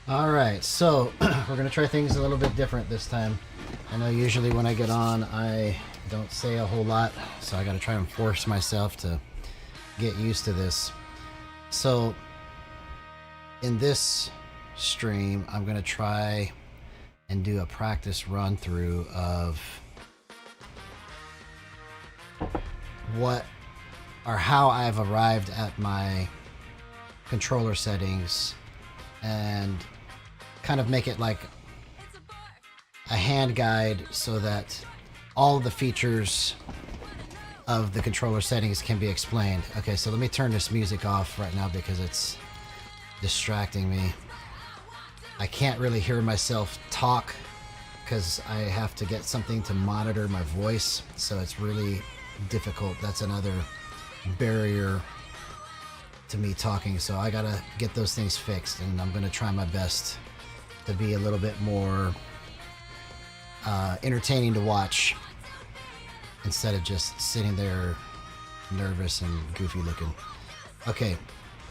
All right, so we're gonna try things a little bit different this time. I know usually when I get on, I don't say a whole lot, so I got to try and force myself to get used to this. So in this stream, I'm gonna try and do a practice run through of what or how I've arrived at my controller settings and kind of make it like a hand guide so that all the features of the controller settings can be explained. Okay, so let me turn this music off right now because it's distracting me. I can't really hear myself talk because I have to get something to monitor my voice, so it's really difficult. That's another barrier to me talking, so I gotta get those things fixed, and I'm gonna try my best to be a little bit more entertaining to watch instead of just sitting there nervous and goofy looking. Okay,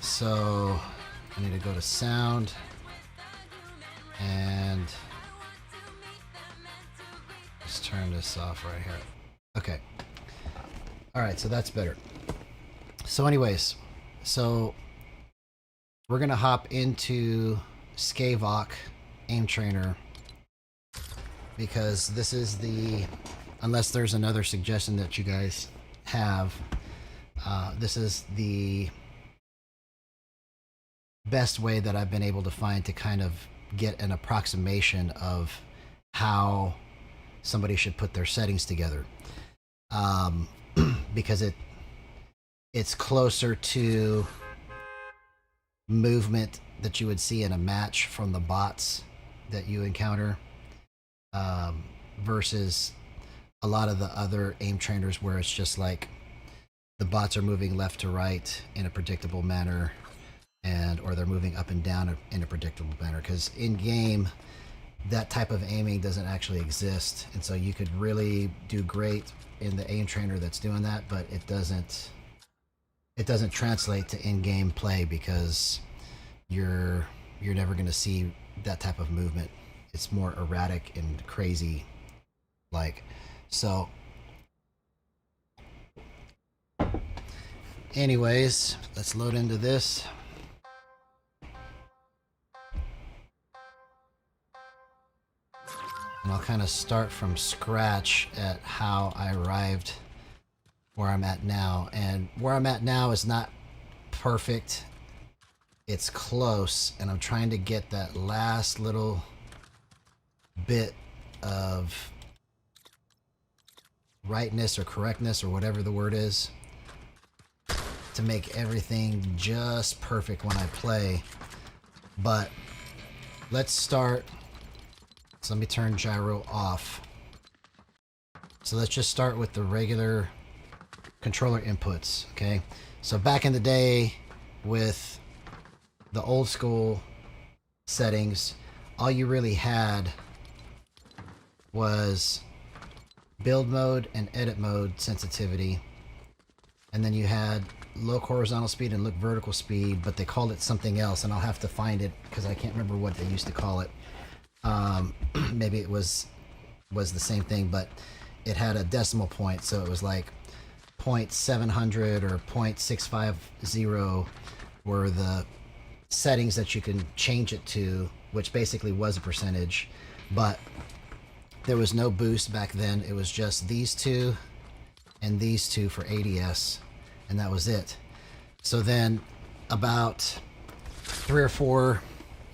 so I need to go to sound and let's turn this off right here. Okay. All right, so that's better. So anyways, so we're gonna hop into Skavok Aim Trainer because this is the, unless there's another suggestion that you guys have, this is the best way that I've been able to find to kind of get an approximation of how somebody should put their settings together, because it's closer to movement that you would see in a match from the bots that you encounter, versus a lot of the other aim trainers where it's just like the bots are moving left to right in a predictable manner, and or they're moving up and down in a predictable manner, because in game that type of aiming doesn't actually exist, and so you could really do great in the aim trainer that's doing that, but it doesn't translate to in-game play because you're never going to see that type of movement. It's more erratic and crazy, like. So anyways, let's load into this. And I'll kind of start from scratch at how I arrived where I'm at now. And where I'm at now is not perfect. It's close, and I'm trying to get that last little bit of rightness or correctness or whatever the word is to make everything just perfect when I play. But let's start. So let me turn gyro off. So let's just start with the regular controller inputs, okay? So back in the day with the old school settings, all you really had was build mode and edit mode sensitivity, and then you had look horizontal speed and look vertical speed, but they called it something else, and I'll have to find it because I can't remember what they used to call it. Maybe it was the same thing, but it had a decimal point, so it was like 0.700 or 0.650 were the settings that you can change it to, which basically was a percentage, but there was no boost back then. It was just these two and these two for ADS, and that was it. So then about 3 or 4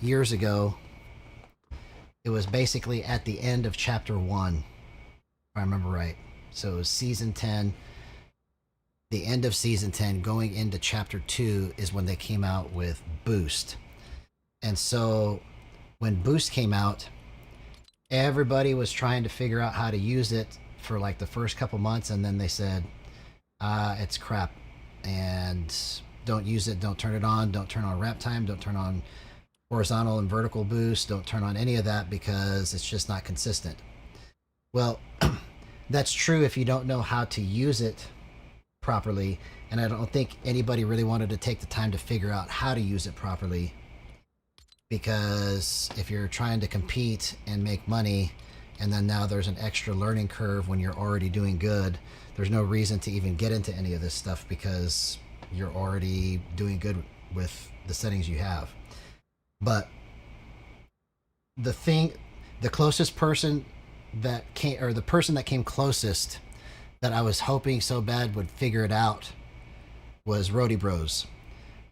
years ago, it was basically at the end of chapter 1, if I remember right. So it was season 10. The end of season 10 going into chapter 2 is when they came out with Boost. And so when Boost came out, everybody was trying to figure out how to use it for like the first couple months, and then they said, it's crap, and don't use it, don't turn it on, don't turn on wrap time, don't turn on horizontal and vertical boost, don't turn on any of that because it's just not consistent. Well, that's true if you don't know how to use it properly, and I don't think anybody really wanted to take the time to figure out how to use it properly because if you're trying to compete and make money, and then now there's an extra learning curve when you're already doing good, there's no reason to even get into any of this stuff because you're already doing good with the settings you have. But the closest person that came, or the person that came closest that I was hoping so bad would figure it out, was Roadie Bros.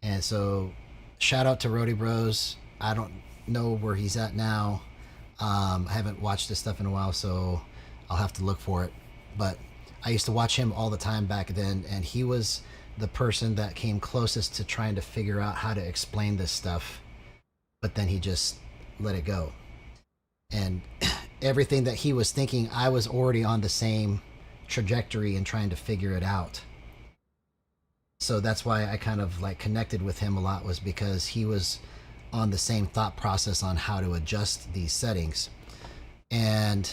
And so shout out to Roadie Bros. I don't know where he's at now. I haven't watched this stuff in a while, so I'll have to look for it. But I used to watch him all the time back then, and he was the person that came closest to trying to figure out how to explain this stuff. But then he just let it go. And everything that he was thinking, I was already on the same trajectory and trying to figure it out. So that's why I kind of like connected with him a lot, was because he was on the same thought process on how to adjust these settings. And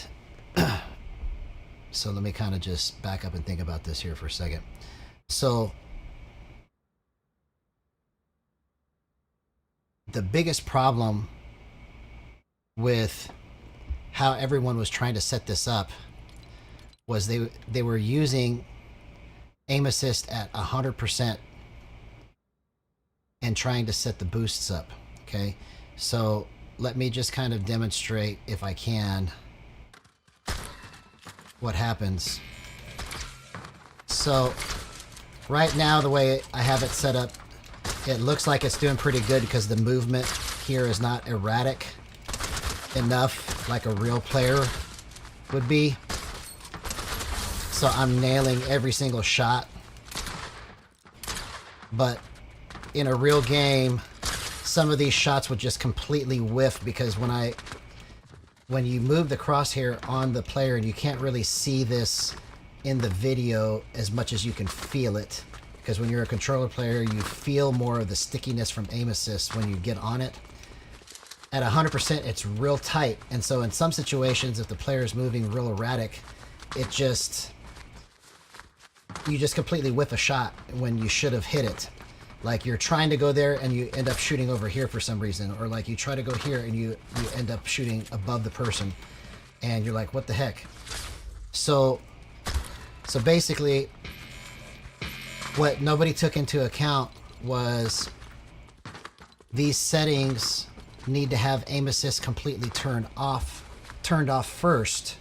so let me kind of just back up and think about this here for a second. So the biggest problem with how everyone was trying to set this up was they were using aim assist at 100% and trying to set the boosts up. Okay, so let me just kind of demonstrate, if I can, what happens. So right now, the way I have it set up, it looks like it's doing pretty good because the movement here is not erratic enough like a real player would be. So I'm nailing every single shot. But in a real game, some of these shots would just completely whiff, because when you move the crosshair on the player, and you can't really see this in the video as much as you can feel it, because when you're a controller player, you feel more of the stickiness from aim assist when you get on it. At 100%, it's real tight, and so in some situations, if the player is moving real erratic, you just completely whiff a shot when you should have hit it. Like you're trying to go there and you end up shooting over here for some reason, or like you try to go here and you end up shooting above the person, and you're like, what the heck? So basically, what nobody took into account was these settings need to have aim assist completely turned off first.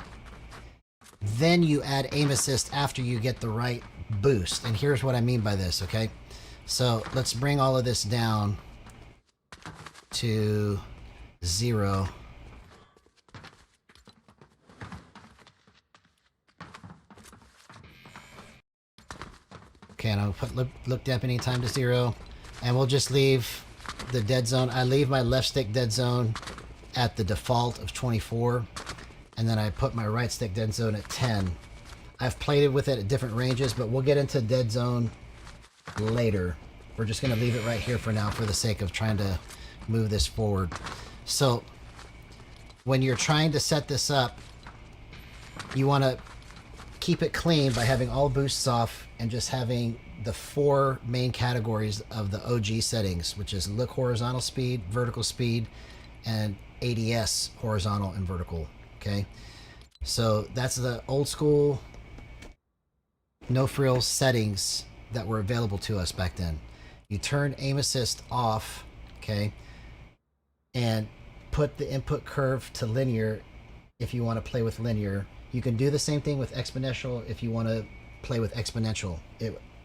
Then you add aim assist after you get the right boost. And here's what I mean by this, okay? So let's bring all of this down to 0. Okay, and I'll put look dampening time to 0. And we'll just leave the dead zone. I leave my left stick dead zone at the default of 24. And then I put my right stick dead zone at 10. I've played it with it at different ranges, but we'll get into dead zone later. We're just going to leave it right here for now for the sake of trying to move this forward. So when you're trying to set this up, you want to keep it clean by having all boosts off and just having the 4 main categories of the OG settings, which is look horizontal speed, vertical speed, and ADS horizontal and vertical. Okay, so that's the old school no frills settings that were available to us back then. You turn aim assist off, okay, and put the input curve to linear if you want to play with linear. You can do the same thing with exponential if you want to play with exponential.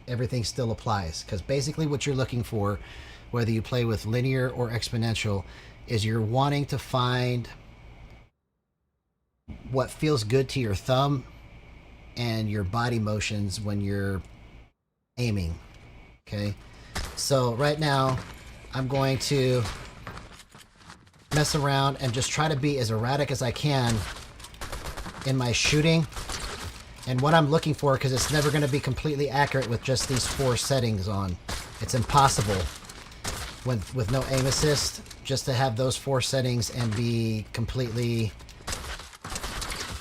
Everything still applies, because basically what you're looking for, whether you play with linear or exponential, is you're wanting to find what feels good to your thumb and your body motions when you're aiming. Okay, so right now I'm going to mess around and just try to be as erratic as I can in my shooting. And what I'm looking for, because it's never going to be completely accurate with just these 4 settings on. It's impossible with no aim assist just to have those 4 settings and be completely,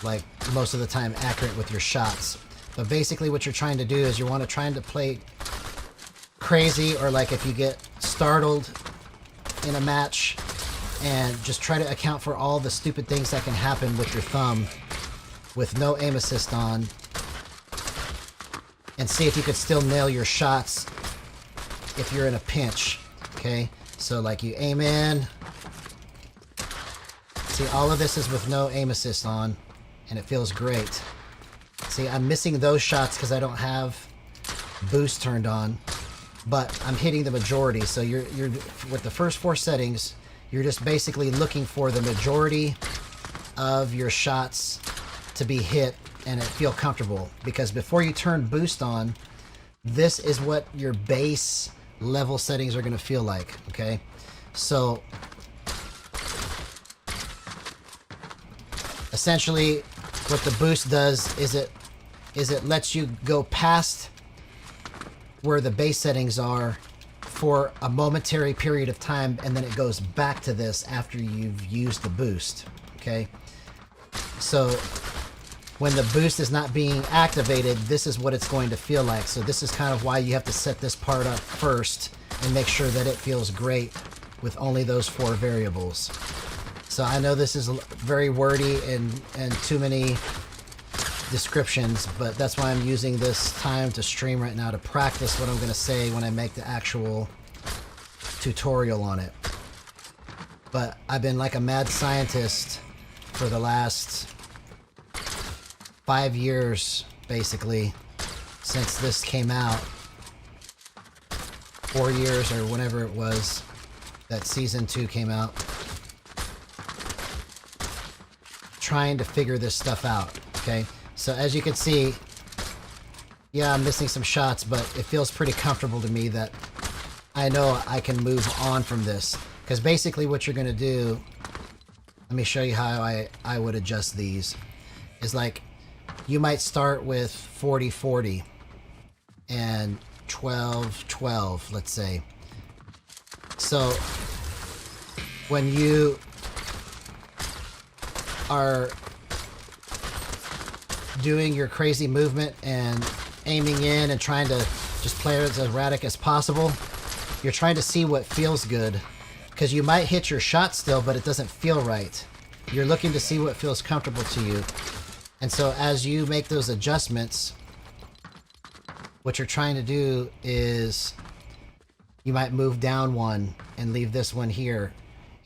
like, most of the time accurate with your shots. But basically what you're trying to do is you want to try to play crazy, or like if you get startled in a match and just try to account for all the stupid things that can happen with your thumb with no aim assist on, and see if you could still nail your shots if you're in a pinch. Okay, so like you aim in. See, all of this is with no aim assist on, and it feels great. See, I'm missing those shots because I don't have boost turned on, but I'm hitting the majority. So you're with the first 4 settings, you're just basically looking for the majority of your shots to be hit and it feel comfortable. Because before you turn boost on, this is what your base level settings are going to feel like. Okay, so essentially what the boost does is it lets you go past where the base settings are for a momentary period of time, and then it goes back to this after you've used the boost. Okay, so when the boost is not being activated, this is what it's going to feel like. So this is kind of why you have to set this part up first and make sure that it feels great with only those 4 variables. So I know this is very wordy and too many descriptions, but that's why I'm using this time to stream right now to practice what I'm going to say when I make the actual tutorial on it. But I've been like a mad scientist for the last 5 years, basically, since this came out. 4 years or whenever it was that season 2 came out. Trying to figure this stuff out. Okay, so as you can see, yeah, I'm missing some shots, but it feels pretty comfortable to me that I know I can move on from this. Because basically what you're going to do, let me show you how I would adjust these, is like you might start with 40-40 and 12-12, let's say. So when you are doing your crazy movement and aiming in and trying to just play it as erratic as possible, you're trying to see what feels good, because you might hit your shot still, but it doesn't feel right. You're looking to see what feels comfortable to you. And so as you make those adjustments, what you're trying to do is you might move down one and leave this one here,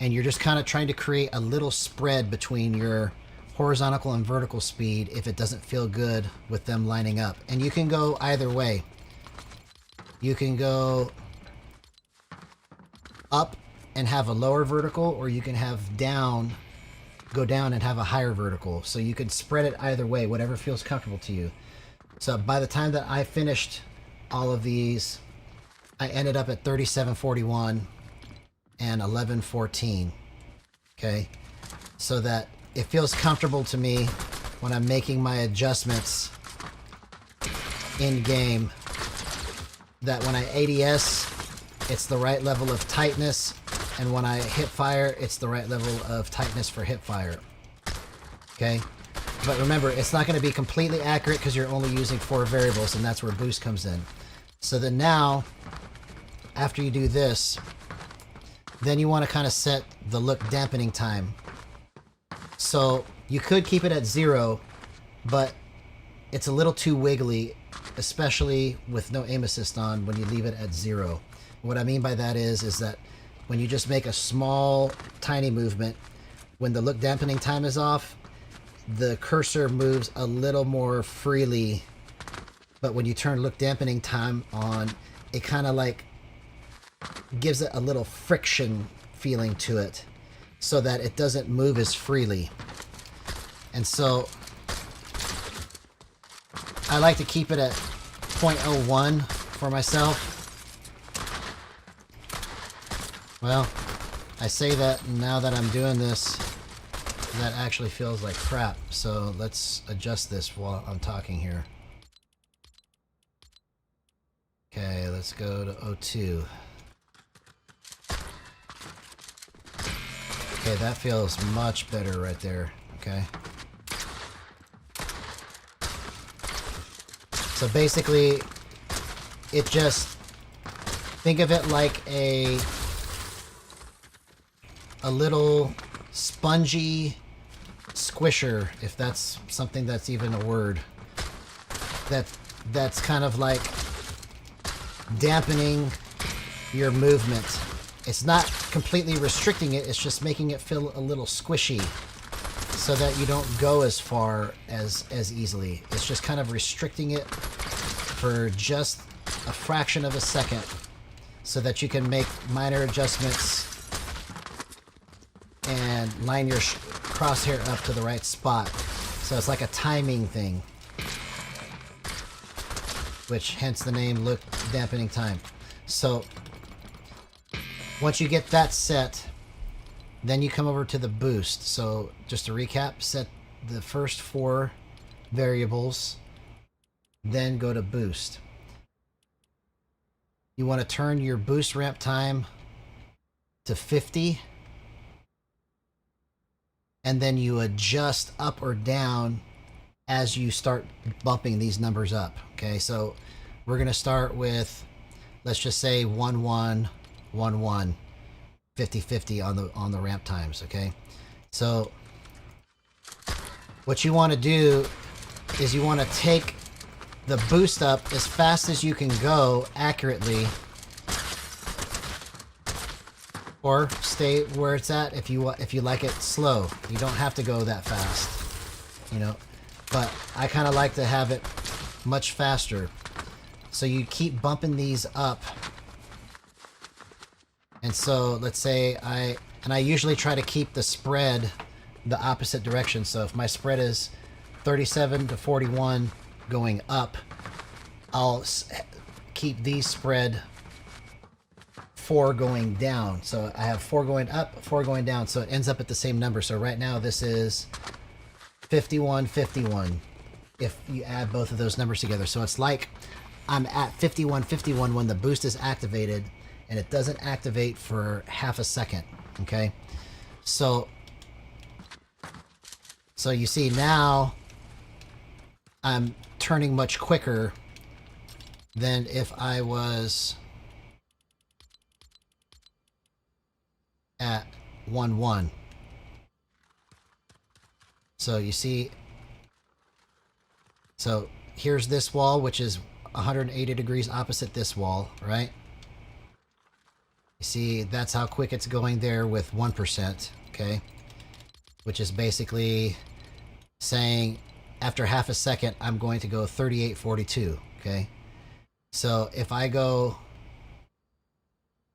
and you're just kind of trying to create a little spread between your horizontal and vertical speed if it doesn't feel good with them lining up. And you can go either way. You can go up and have a lower vertical, or you can have go down and have a higher vertical. So you can spread it either way, whatever feels comfortable to you. So by the time that I finished all of these, I ended up at 37-41 and 11-14. Okay, so that it feels comfortable to me when I'm making my adjustments in game, that when I ADS, it's the right level of tightness, and when I hip fire, it's the right level of tightness for hip fire. Okay, but remember, it's not going to be completely accurate because you're only using 4 variables, and that's where boost comes in. So then now, after you do this, then you want to kind of set the look dampening time. So you could keep it at 0, but it's a little too wiggly, especially with no aim assist on when you leave it at 0. What I mean by that is that when you just make a small, tiny movement, when the look dampening time is off, the cursor moves a little more freely. But when you turn look dampening time on, it kind of like gives it a little friction feeling to it, so that it doesn't move as freely. And so I like to keep it at 0.01 for myself. Well, I say that now that I'm doing this, that actually feels like crap. So let's adjust this while I'm talking here. Okay, let's go to 02. Okay, that feels much better right there. Okay. So basically, it just, think of it like a little spongy squisher, if that's something that's even a word. That's kind of like dampening your movement. It's not completely restricting it, it's just making it feel a little squishy so that you don't go as far as easily. It's just kind of restricting it for just a fraction of a second so that you can make minor adjustments and line your crosshair up to the right spot. So it's like a timing thing, which hence the name Look Dampening Time. So once you get that set, then you come over to the boost. So just to recap, set the first 4 variables, then go to boost. You want to turn your boost ramp time to 50, and then you adjust up or down as you start bumping these numbers up. Okay, so we're going to start with, let's just say 1 1 1 1 50 50 on the ramp times. Okay, so what you want to do is you want to take the boost up as fast as you can go accurately, or stay where it's at if you like it slow. You don't have to go that fast, you know, but I kind of like to have it much faster. So you keep bumping these up. And so let's say I usually try to keep the spread the opposite direction. So if my spread is 37 to 41 going up, I'll keep these spread 4 going down. So I have 4 going up, 4 going down, so it ends up at the same number. So right now this is 51 51 if you add both of those numbers together. So it's like I'm at 51 51 when the boost is activated, and it doesn't activate for half a second. Okay, so you see now I'm turning much quicker than if I was at 1 1. So you see, so here's this wall, which is 180 degrees opposite this wall, right? You see, that's how quick it's going there with 1%, okay? Which is basically saying after half a second, I'm going to go 38.42, okay? So if I go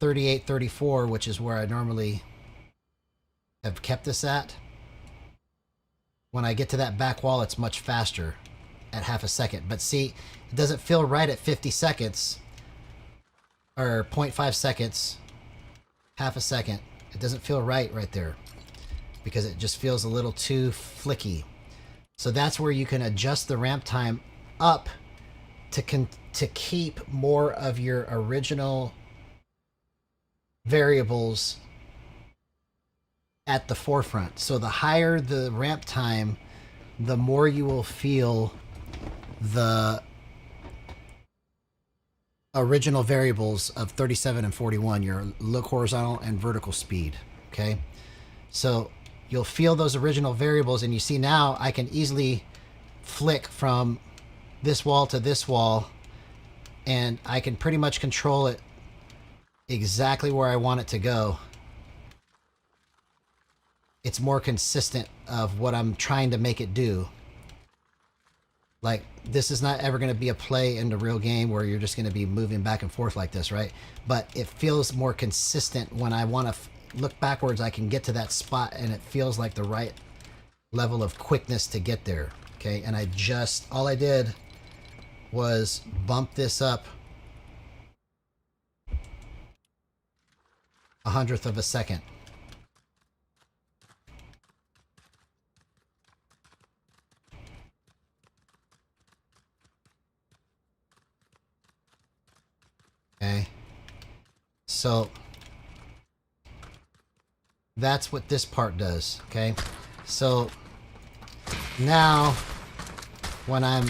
38.34, which is where I normally have kept this at, when I get to that back wall, it's much faster at half a second. But see, it doesn't feel right at 50 seconds or 0.5 seconds, half a second. It doesn't feel right there because it just feels a little too flicky. So that's where you can adjust the ramp time up to keep more of your original variables at the forefront. So the higher the ramp time, the more you will feel the original variables of 37 and 41, your look horizontal and vertical speed. Okay, so you'll feel those original variables, and you see now I can easily flick from this wall to this wall, and I can pretty much control it exactly where I want it to go. It's more consistent of what I'm trying to make it do. Like, this is not ever going to be a play in the real game where you're just going to be moving back and forth like this, right? But it feels more consistent. When I want to look backwards, I can get to that spot, and it feels like the right level of quickness to get there. Okay, and all I did was bump this up 1/100th of a second. Okay, so that's what this part does. Okay, so now when I'm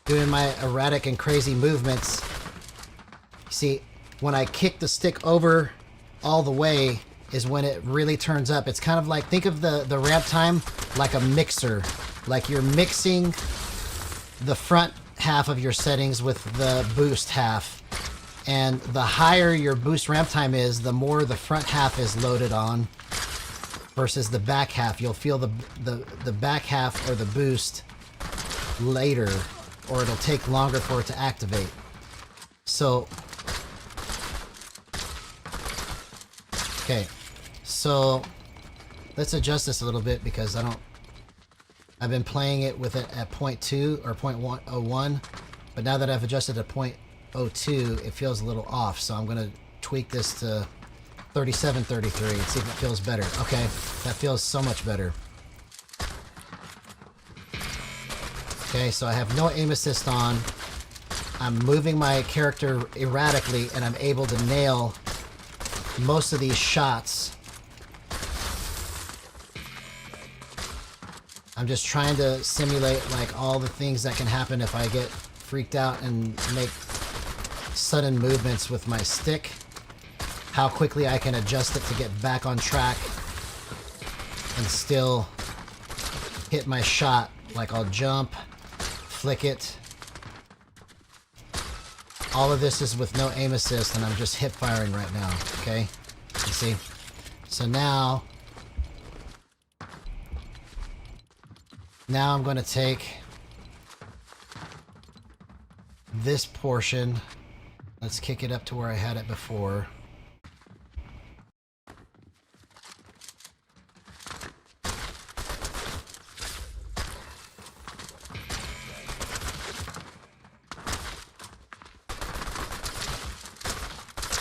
doing my erratic and crazy movements, see, when I kick the stick over all the way, is when it really turns up. It's kind of like, think of the ramp time like a mixer. Like you're mixing the front half of your settings with the boost half. And the higher your boost ramp time is, the more the front half is loaded on versus the back half. You'll feel the back half or the boost later, or it'll take longer for it to activate. So, okay, so let's adjust this a little bit because I've been playing it with it at 0.2 or 0.101, but now that I've adjusted to 0.02, it feels a little off. So I'm gonna tweak this to 3733 and see if it feels better. Okay, that feels so much better. Okay, so I have no aim assist on. I'm moving my character erratically, and I'm able to nail most of these shots. I'm just trying to simulate like all the things that can happen if I get freaked out and make sudden movements with my stick. How quickly I can adjust it to get back on track and still hit my shot. Like I'll jump, flick it. All of this is with no aim assist, and I'm just hip firing right now, okay? You see? So now I'm going to take this portion. Let's kick it up to where I had it before.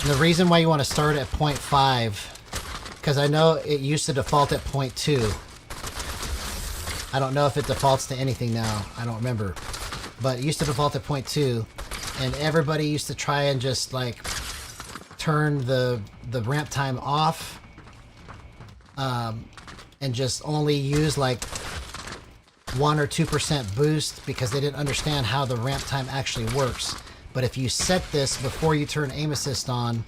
And the reason why you want to start at 0.5, because I know it used to default at 0.2. I don't know if it defaults to anything now. I don't remember. But it used to default at 0.2, and everybody used to try and just like turn the ramp time off, and just only use like 1 or 2% boost because they didn't understand how the ramp time actually works. But if you set this before you turn aim assist on,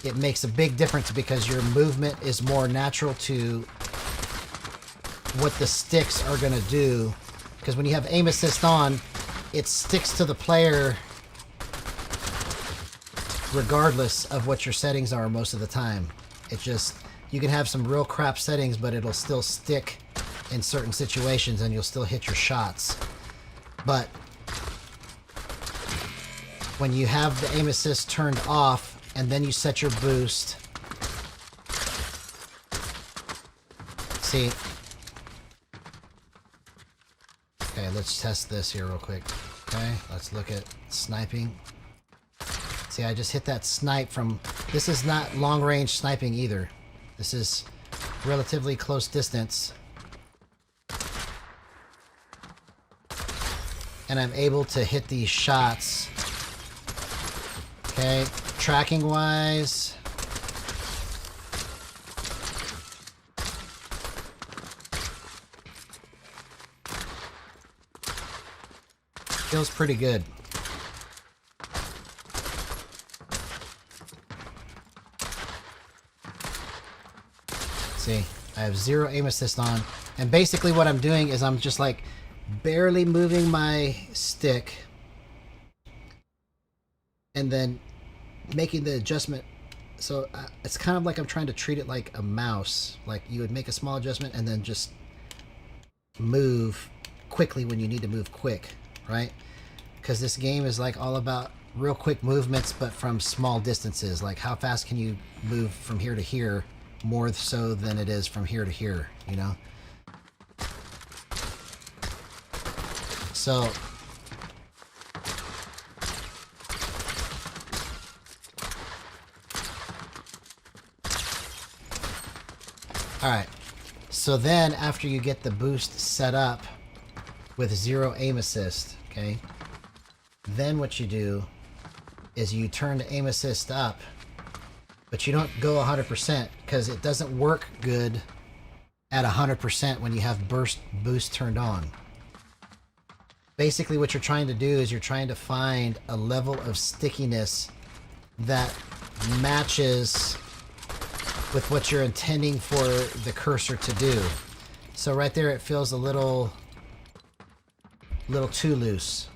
it makes a big difference because your movement is more natural to what the sticks are going to do. Because when you have aim assist on, it sticks to the player regardless of what your settings are most of the time. It just, you can have some real crap settings, but it'll still stick in certain situations and you'll still hit your shots. But when you have the aim assist turned off and then you set your boost, see, okay, let's test this here real quick. Okay, let's look at sniping. See, I just hit that snipe from, this is not long range sniping either. This is relatively close distance. And I'm able to hit these shots. Okay, tracking wise, feels pretty good. See, I have 0 aim assist on, and basically what I'm doing is I'm just like barely moving my stick and then making the adjustment. So it's kind of like I'm trying to treat it like a mouse. Like you would make a small adjustment and then just move quickly when you need to move quick, right? Because this game is like all about real quick movements, but from small distances. Like how fast can you move from here to here, more so than it is from here to here, you know? So alright, so then after you get the boost set up with 0 aim assist, okay, then what you do is you turn the aim assist up, but you don't go 100% because it doesn't work good at 100% when you have boost turned on. Basically what you're trying to do is you're trying to find a level of stickiness that matches with what you're intending for the cursor to do. So right there it feels a little too loose.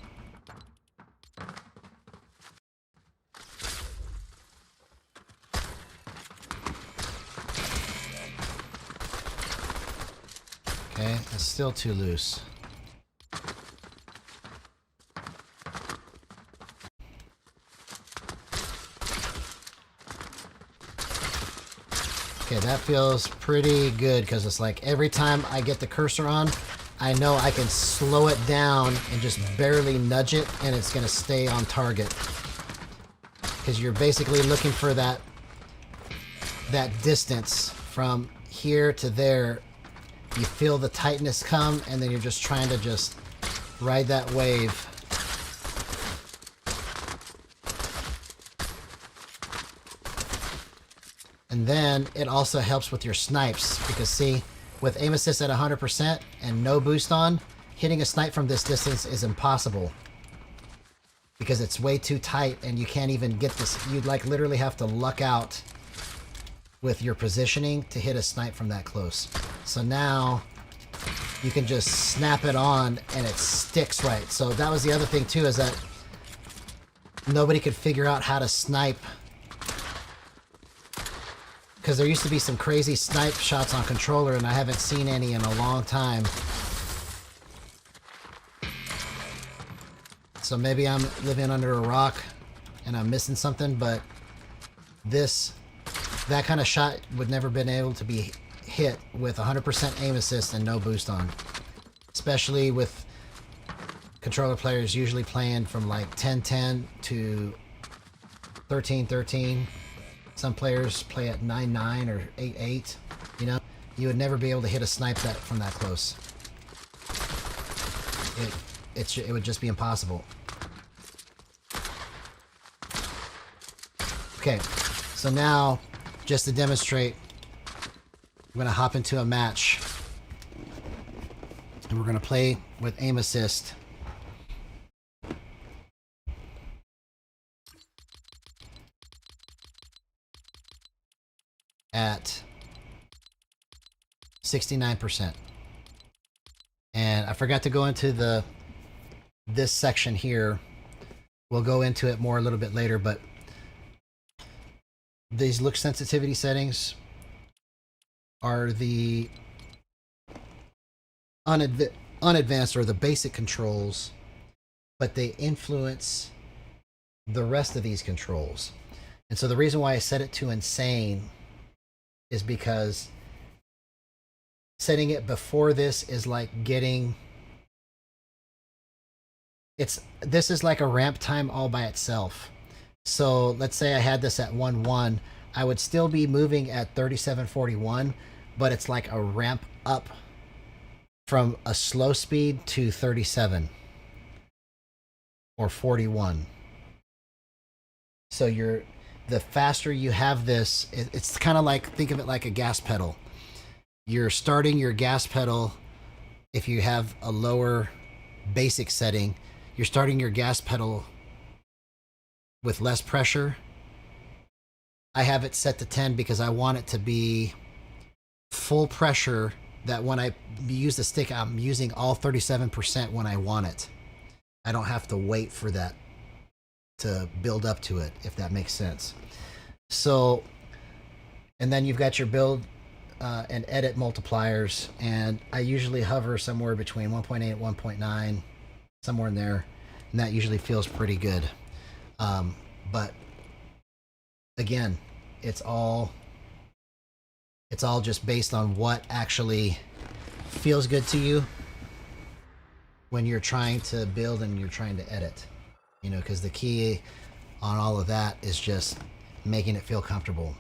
Okay, it's still too loose. Okay, that feels pretty good because it's like every time I get the cursor on, I know I can slow it down and just barely nudge it and it's going to stay on target. Because you're basically looking for that distance from here to there. You feel the tightness come and then you're just trying to just ride that wave. And then it also helps with your snipes because see, with aim assist at 100% and no boost on, hitting a snipe from this distance is impossible because it's way too tight and you can't even get this. You'd like literally have to luck out with your positioning to hit a snipe from that close. So now you can just snap it on and it sticks right. So that was the other thing too, is that nobody could figure out how to snipe, because there used to be some crazy snipe shots on controller and I haven't seen any in a long time. So maybe I'm living under a rock and I'm missing something, but that kind of shot would never been able to be hit with 100% aim assist and no boost on. Especially with controller players usually playing from like 10-10 to 13-13. Some players play at 9-9 or 8-8. You know, you would never be able to hit a snipe that from that close. It would just be impossible. Okay, so now just to demonstrate, I'm going to hop into a match and we're going to play with aim assist. At 69%. And I forgot to go into this section here. We'll go into it more a little bit later, but these look sensitivity settings are the unadvanced or the basic controls, but they influence the rest of these controls. And so the reason why I set it to insane is because setting it before this is like getting... This is like a ramp time all by itself. So let's say I had this at 1-1, I would still be moving at 3741, but it's like a ramp up from a slow speed to 37 or 41. So the faster you have this, it's kind of like, think of it like a gas pedal. You're starting your gas pedal, if you have a lower basic setting, you're starting your gas pedal with less pressure. I have it set to 10 because I want it to be full pressure, that when I use the stick, I'm using all 37% when I want it. I don't have to wait for that to build up to it, if that makes sense. So, and then you've got your build and edit multipliers, and I usually hover somewhere between 1.8 and 1.9, somewhere in there, and that usually feels pretty good. But again, it's all just based on what actually feels good to you when you're trying to build and you're trying to edit. You know, because the key on all of that is just making it feel comfortable.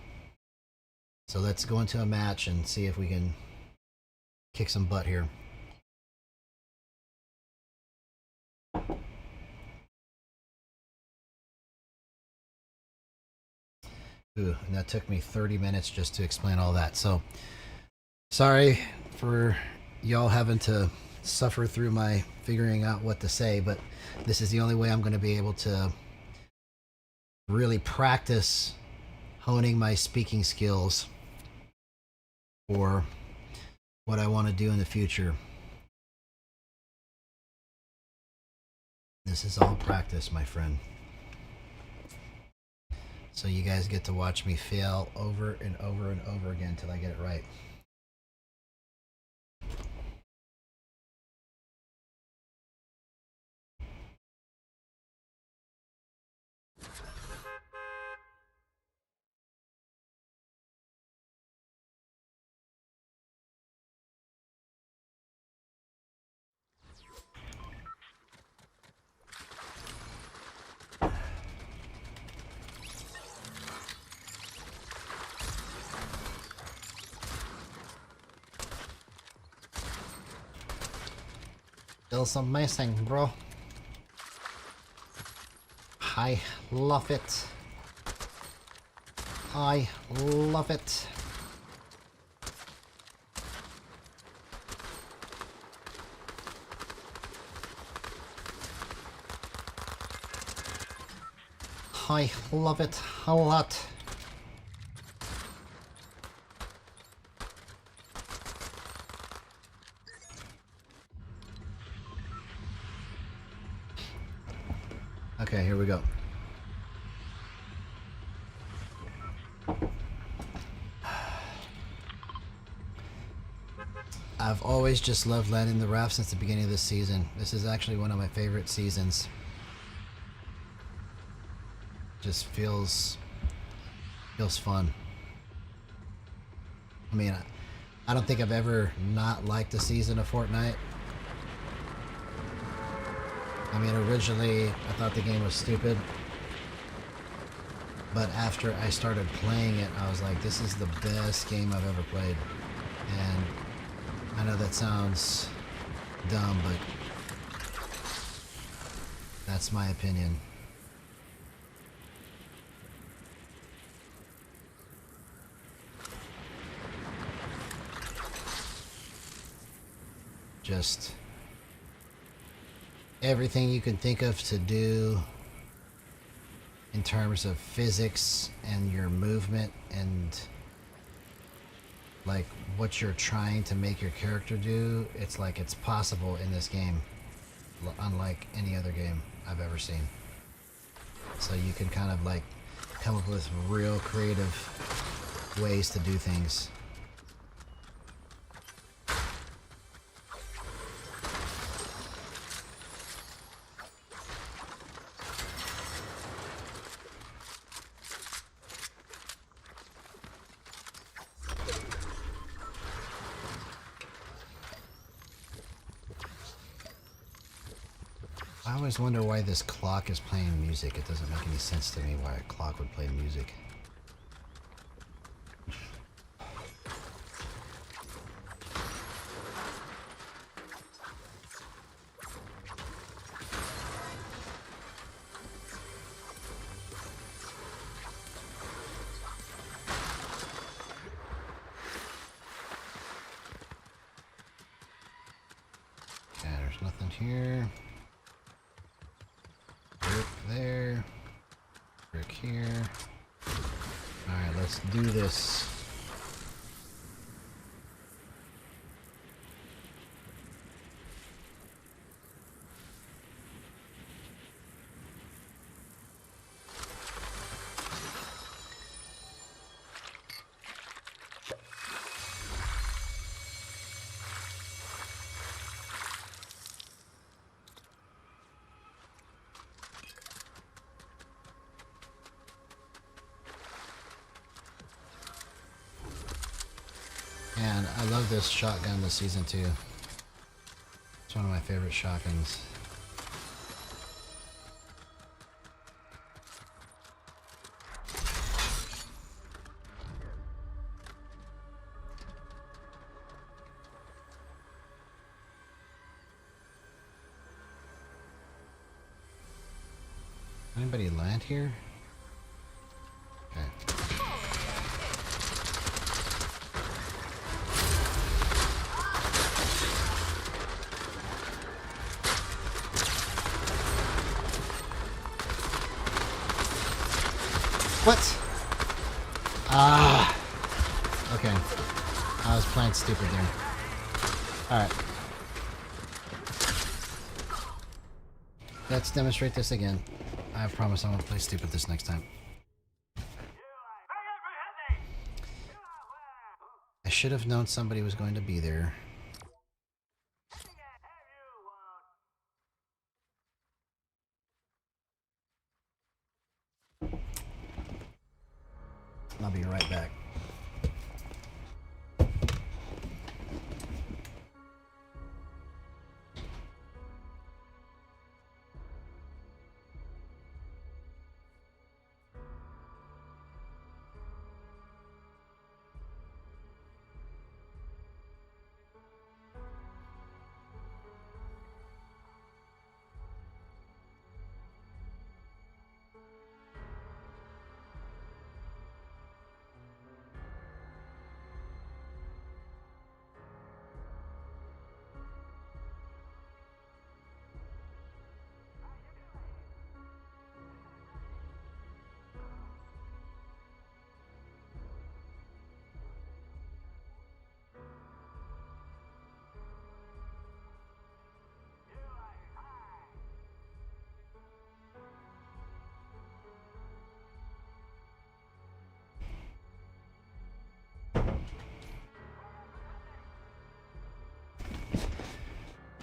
So let's go into a match and see if we can kick some butt here. Ooh, and that took me 30 minutes just to explain all that. So sorry for y'all having to suffer through my figuring out what to say, but this is the only way I'm going to be able to really practice honing my speaking skills for what I want to do in the future. This is all practice, my friend. So you guys get to watch me fail over and over and over again until I get it right. Feels amazing, bro. I love it. I love it. I love it a lot. Okay, here we go. I've always just loved landing the raft since the beginning of this season. This is actually one of my favorite seasons. Just feels fun. I mean, I don't think I've ever not liked a season of Fortnite. I mean, originally I thought the game was stupid, but after I started playing it, I was like, this is the best game I've ever played. And I know that sounds dumb, but that's my opinion. Just everything you can think of to do in terms of physics and your movement and like what you're trying to make your character do, it's like it's possible in this game, unlike any other game I've ever seen. So you can kind of like come up with real creative ways to do things. I always wonder why this clock is playing music. It doesn't make any sense to me why a clock would play music. Yeah, there's nothing here. Brick there. Brick here. Alright, let's do this. And I love this shotgun this season too. It's one of my favorite shotguns. Anybody land here? Okay. What? Ah. Okay. I was playing stupid there. Alright. Let's demonstrate this again. I promise I won't play stupid this next time. I should have known somebody was going to be there. I'll be right back.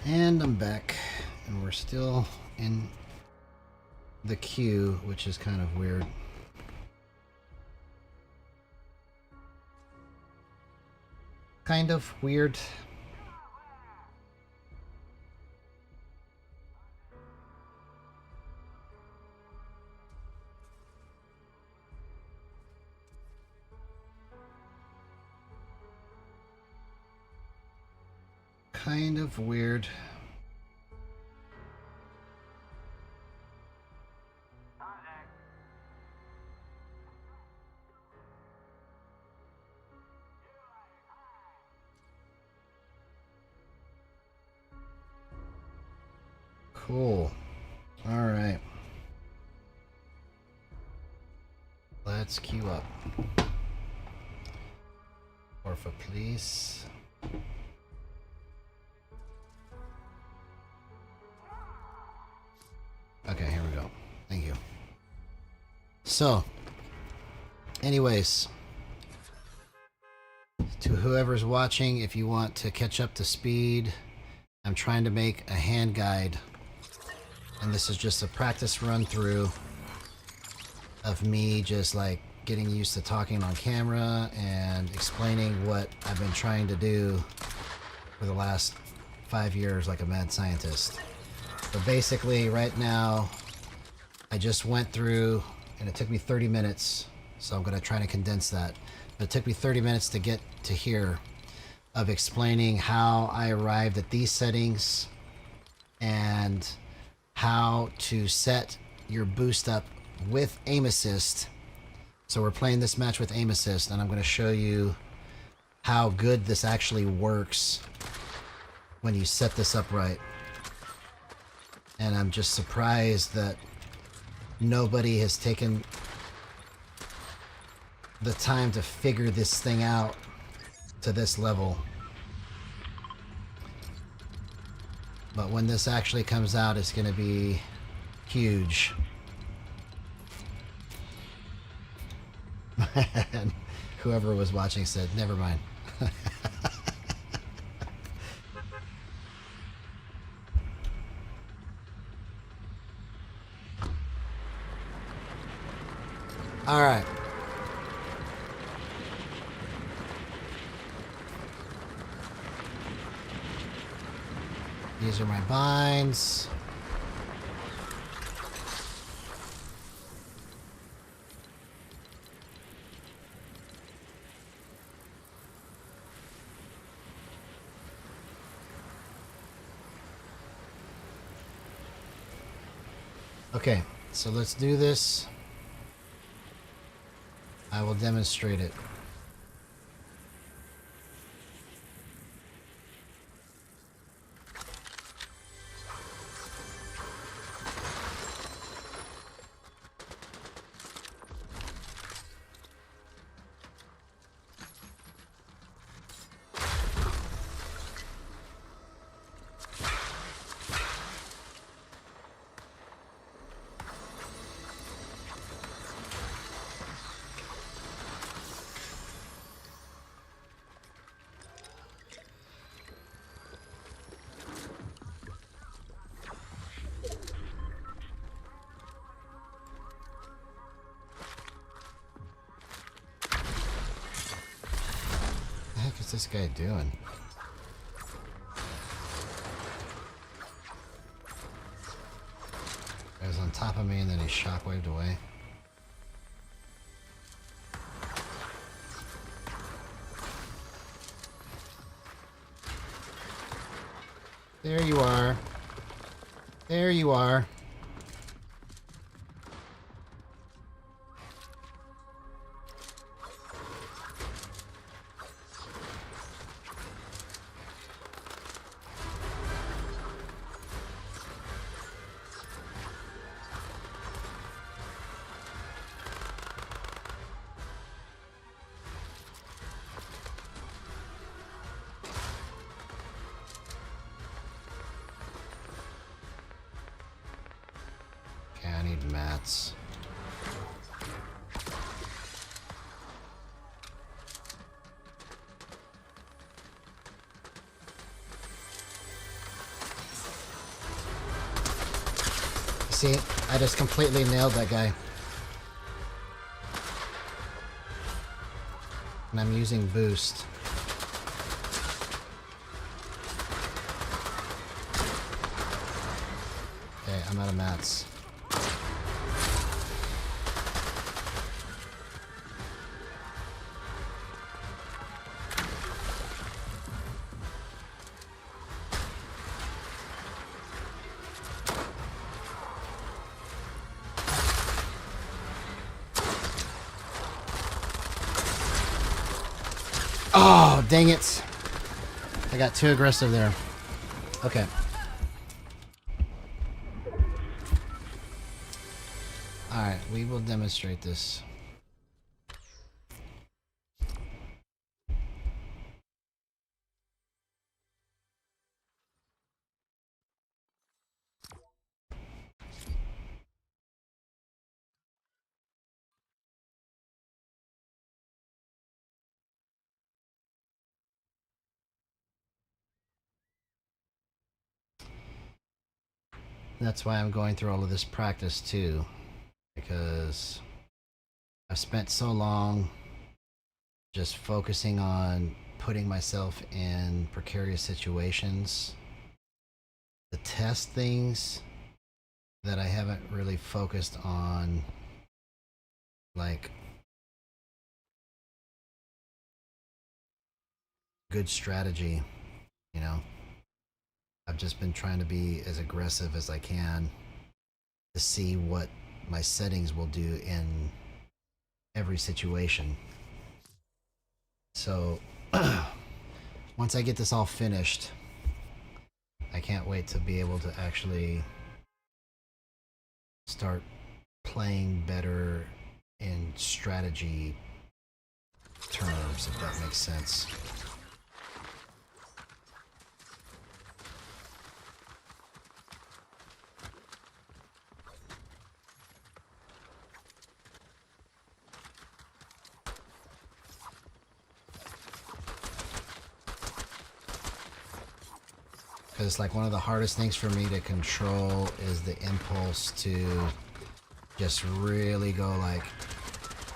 And I'm back, and we're still in the queue, which is kind of weird. Kind of weird. Kind of weird. Cool. All right. Let's queue up. Orpha, please. Okay, here we go. Thank you. So, anyways, to whoever's watching, if you want to catch up to speed, I'm trying to make a hand guide. And this is just a practice run through of me just like getting used to talking on camera and explaining what I've been trying to do for the last 5 years like a mad scientist. But basically right now I just went through, and it took me 30 minutes, so I'm going to try to condense that. But it took me 30 minutes to get to here of explaining how I arrived at these settings and how to set your boost up with aim assist. So we're playing this match with aim assist, and I'm going to show you how good this actually works when you set this up right. And I'm just surprised that nobody has taken the time to figure this thing out to this level. But when this actually comes out, it's going to be huge. And whoever was watching said, never mind. All right. These are my binds. Okay, so let's do this. I will demonstrate it. What is this guy doing? He was on top of me and then he shockwaved away. There you are. There you are. Okay, I need mats. See, I just completely nailed that guy. And I'm using boost. Okay, I'm out of mats. Oh, dang it. I got too aggressive there. Okay. Alright, we will demonstrate this. That's why I'm going through all of this practice too, because I've spent so long just focusing on putting myself in precarious situations to test things that I haven't really focused on, like good strategy, you know. I've just been trying to be as aggressive as I can to see what my settings will do in every situation. So once I get this all finished, I can't wait to be able to actually start playing better in strategy terms, if that makes sense. Because like one of the hardest things for me to control is the impulse to just really go like,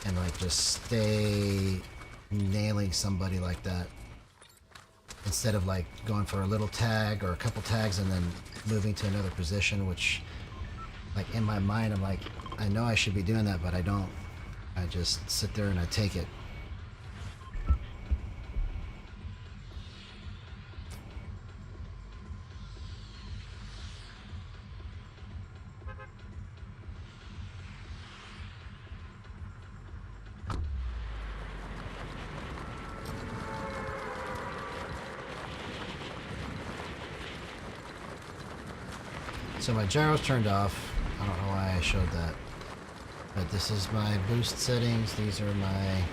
and like just stay nailing somebody like that, instead of like going for a little tag or a couple tags and then moving to another position, which like in my mind I'm like, I know I should be doing that, but I don't. I just sit there and I take it. So my gyro's turned off. I don't know why I showed that. But this is my boost settings. These are my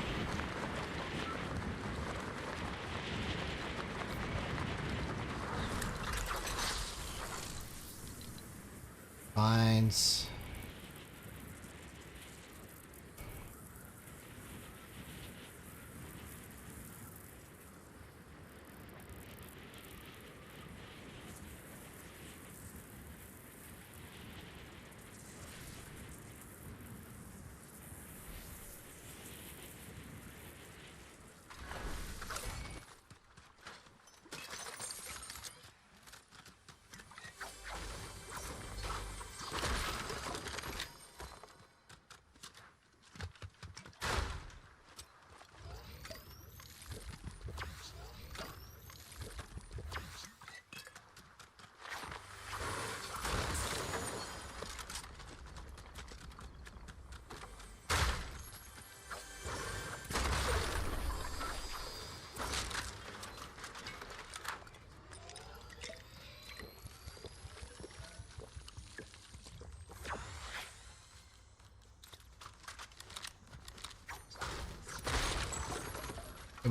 binds.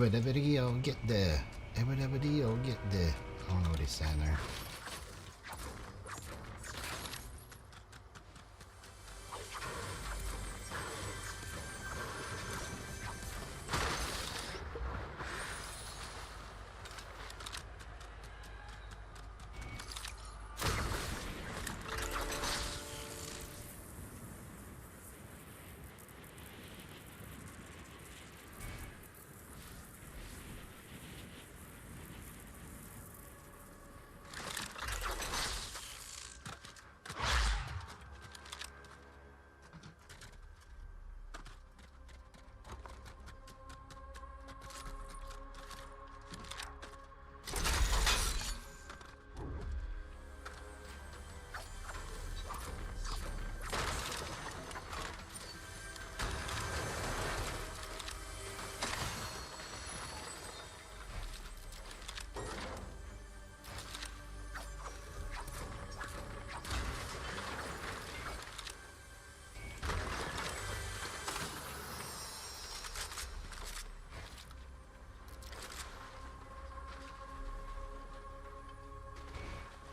Everybody get there. Everybody get there. I don't know what he's saying there.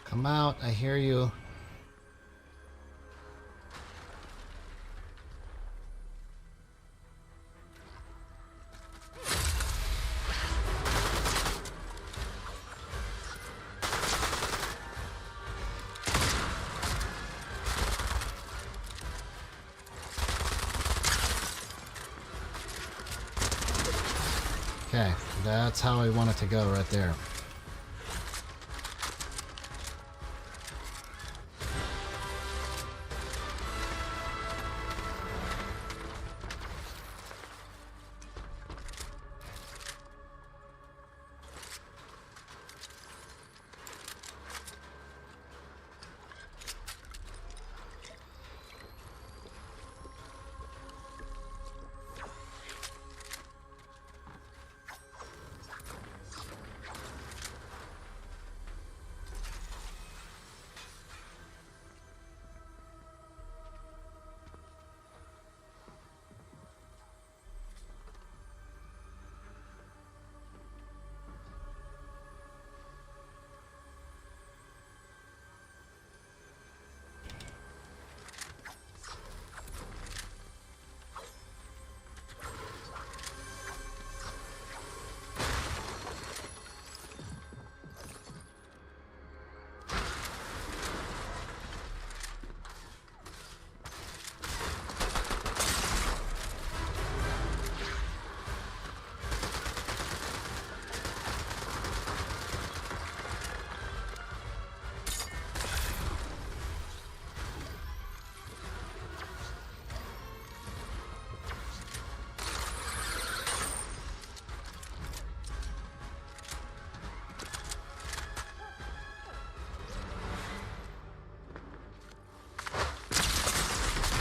Come out, I hear you. Okay, that's how I want it to go right there.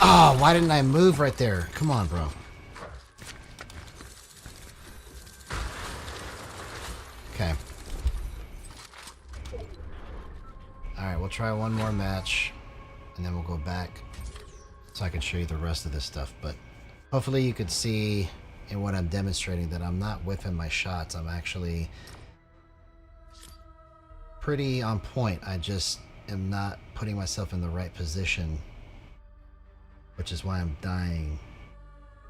Oh, why didn't I move right there? Come on, bro. Okay. Alright, we'll try one more match, and then we'll go back so I can show you the rest of this stuff. But hopefully you could see in what I'm demonstrating that I'm not whiffing my shots. I'm actually pretty on point. I just am not putting myself in the right position, which is why I'm dying.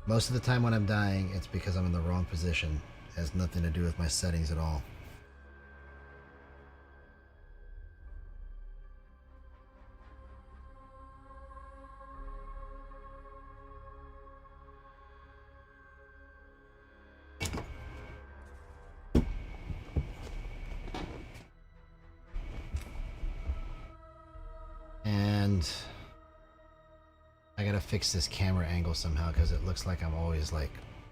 Most of the time when I'm dying, it's because I'm in the wrong position. It has nothing to do with my settings at all. And I gotta fix this camera angle somehow because it looks like I'm always like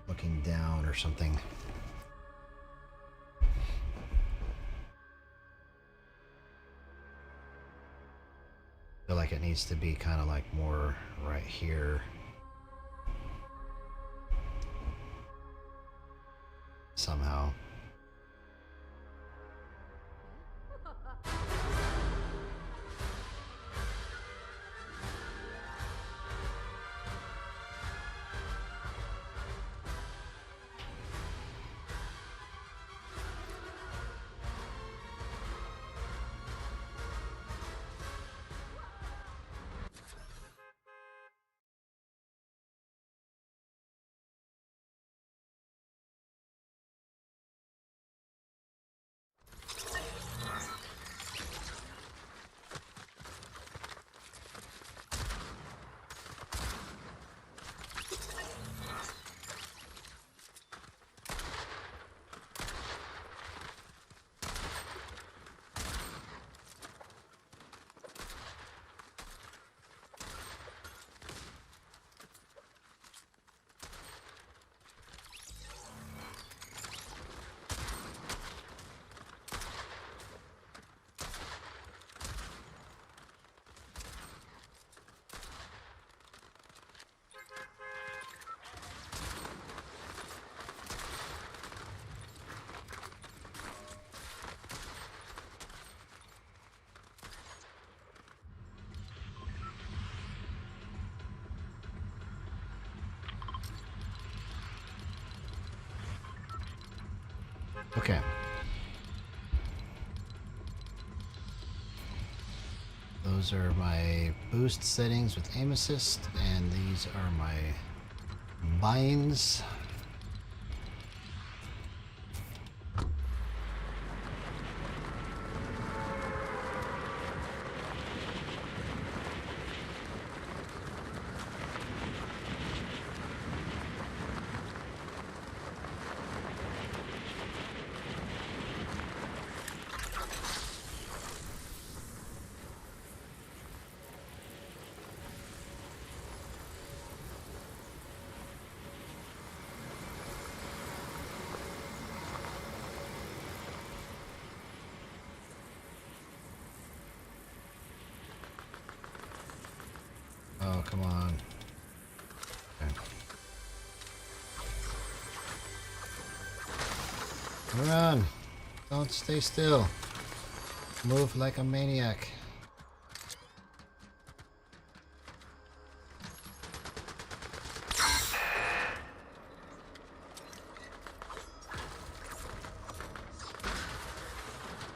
looking down or something. I feel like it needs to be kind of like more right here. Somehow. Okay. Those are my boost settings with aim assist, and these are my binds. Oh, come on. Okay. Run! Don't stay still. Move like a maniac.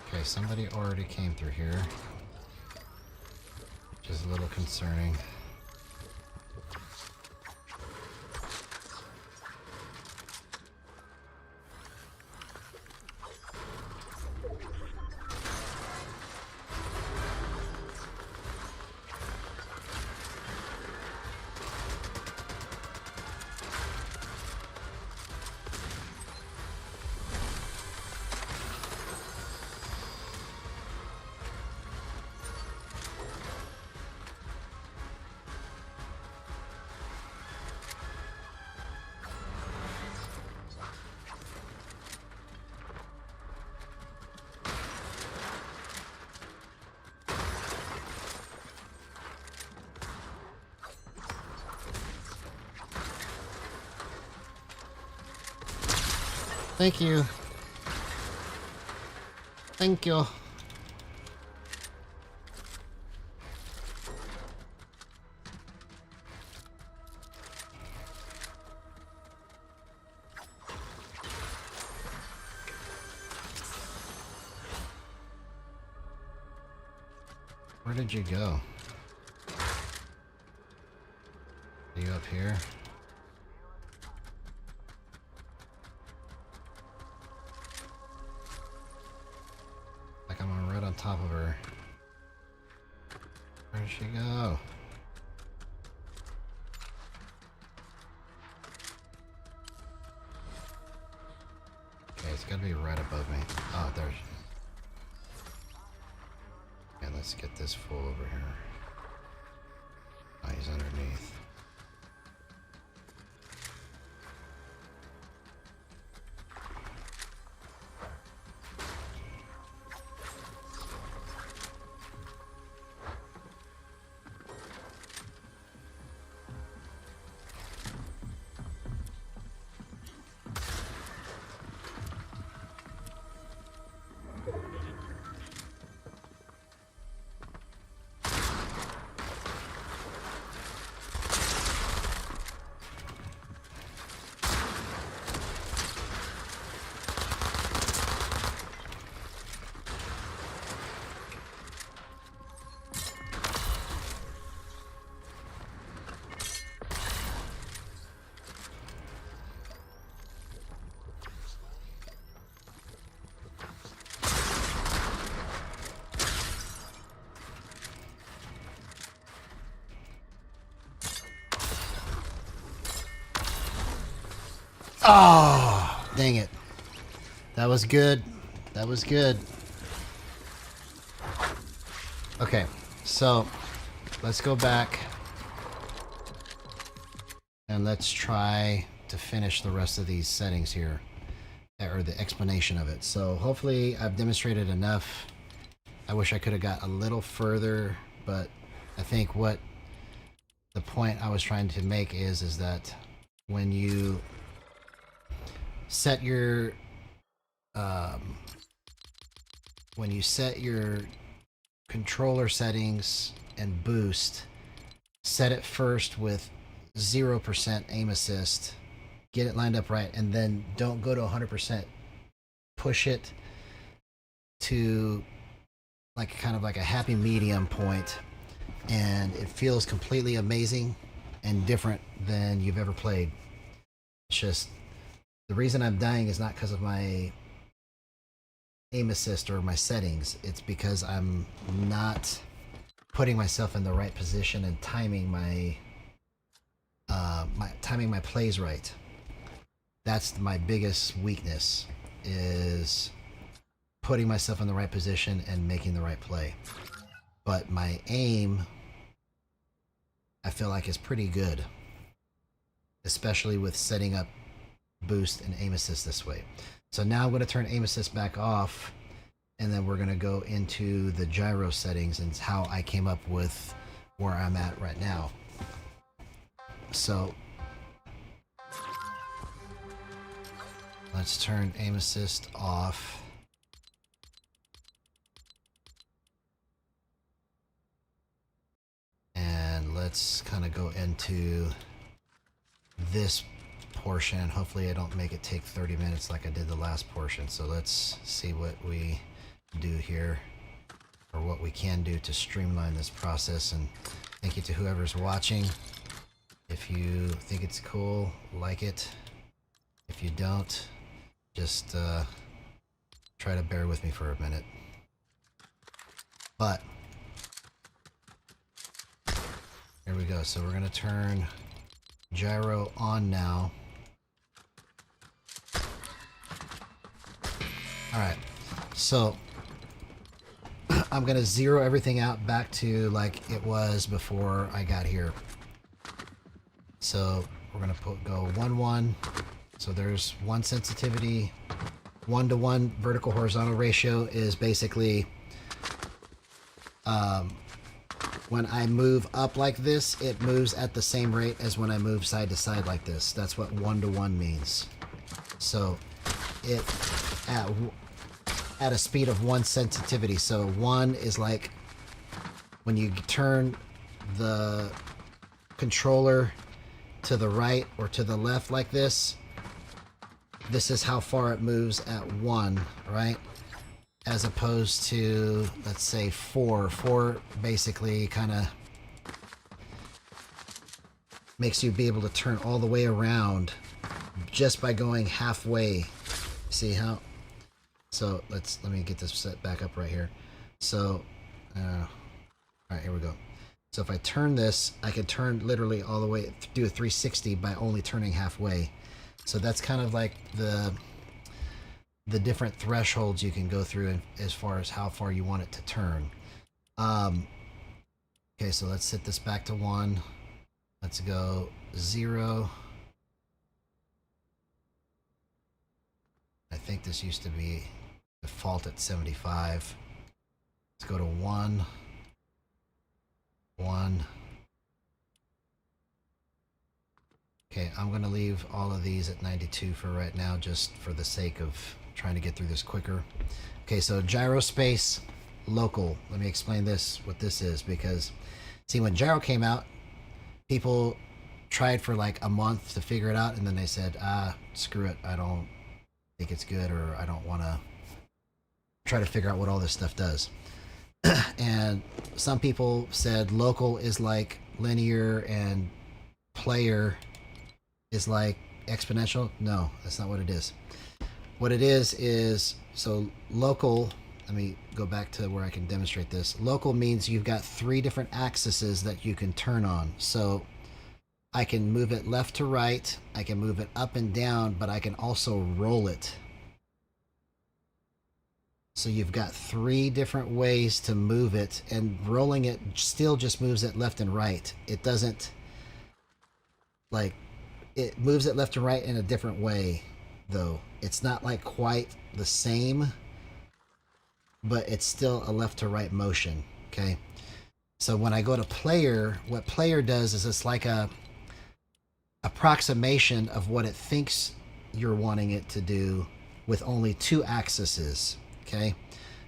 Okay, somebody already came through here, which is a little concerning. Thank you. Thank you. Where did you go? Are you up here? Like I'm right on top of her. Where did she go? Okay, it's gotta be right above me. Oh, there she is. Okay, let's get this fool over here. Oh, he's underneath. Oh, dang it. That was good. That was good. Okay, so let's go back and let's try to finish the rest of these settings here, or the explanation of it. So hopefully I've demonstrated enough. I wish I could have got a little further, but I think what the point I was trying to make is that when you set your controller settings and boost, set it first with 0% aim assist, get it lined up right, and then don't go to 100% push it to like kind of like a happy medium point, and it feels completely amazing and different than you've ever played. It's just the reason I'm dying is not because of my aim assist or my settings. It's because I'm not putting myself in the right position and timing my plays right. That's my biggest weakness, is putting myself in the right position and making the right play. But my aim, I feel like, is pretty good, especially with setting up boost and aim assist this way. So now I'm going to turn aim assist back off, and then we're going to go into the gyro settings and how I came up with where I'm at right now. So let's turn aim assist off. And let's kind of go into this portion. Hopefully I don't make it take 30 minutes like I did the last portion. So let's see what we do here, or what we can do to streamline this process. And thank you to whoever's watching. If you think it's cool, like it. If you don't, just try to bear with me for a minute. But here we go. So we're going to turn gyro on now. Alright, so I'm going to zero everything out back to like it was before I got here. So we're going to go 1-1. So there's 1 sensitivity. 1-to-1 vertical horizontal ratio is basically when I move up like this, it moves at the same rate as when I move side to side like this. That's what 1-to-1 means. So it at a speed of 1 sensitivity. So 1 is like when you turn the controller to the right or to the left like this. This is how far it moves at 1, right? As opposed to, let's say, 4. 4 basically kind of makes you be able to turn all the way around just by going halfway. See how? So let me get this set back up right here. So, all right, here we go. So if I turn this, I can turn literally all the way, do a 360 by only turning halfway. So that's kind of like the different thresholds you can go through as far as how far you want it to turn. Okay, so let's set this back to 1. Let's go 0. I think this used to be default at 75. Let's go to 1. 1. Okay, I'm going to leave all of these at 92 for right now, just for the sake of trying to get through this quicker. Okay, so gyrospace, local. Let me explain what this is, because, see, when gyro came out, people tried for like a month to figure it out, and then they said, screw it, I don't think it's good, or I don't want to try to figure out what all this stuff does. And some people said local is like linear and player is like exponential. No, that's not what it is. What it is so local, let me go back to where I can demonstrate this. Local means you've got 3 different axes that you can turn on. So I can move it left to right, I can move it up and down, but I can also roll it. So you've got 3 different ways to move it, and rolling it still just moves it left and right. It doesn't, like, it moves it left and right in a different way, though. It's not like quite the same, but it's still a left to right motion, okay? So when I go to player, what player does is it's like a approximation of what it thinks you're wanting it to do with only 2 axes. Okay,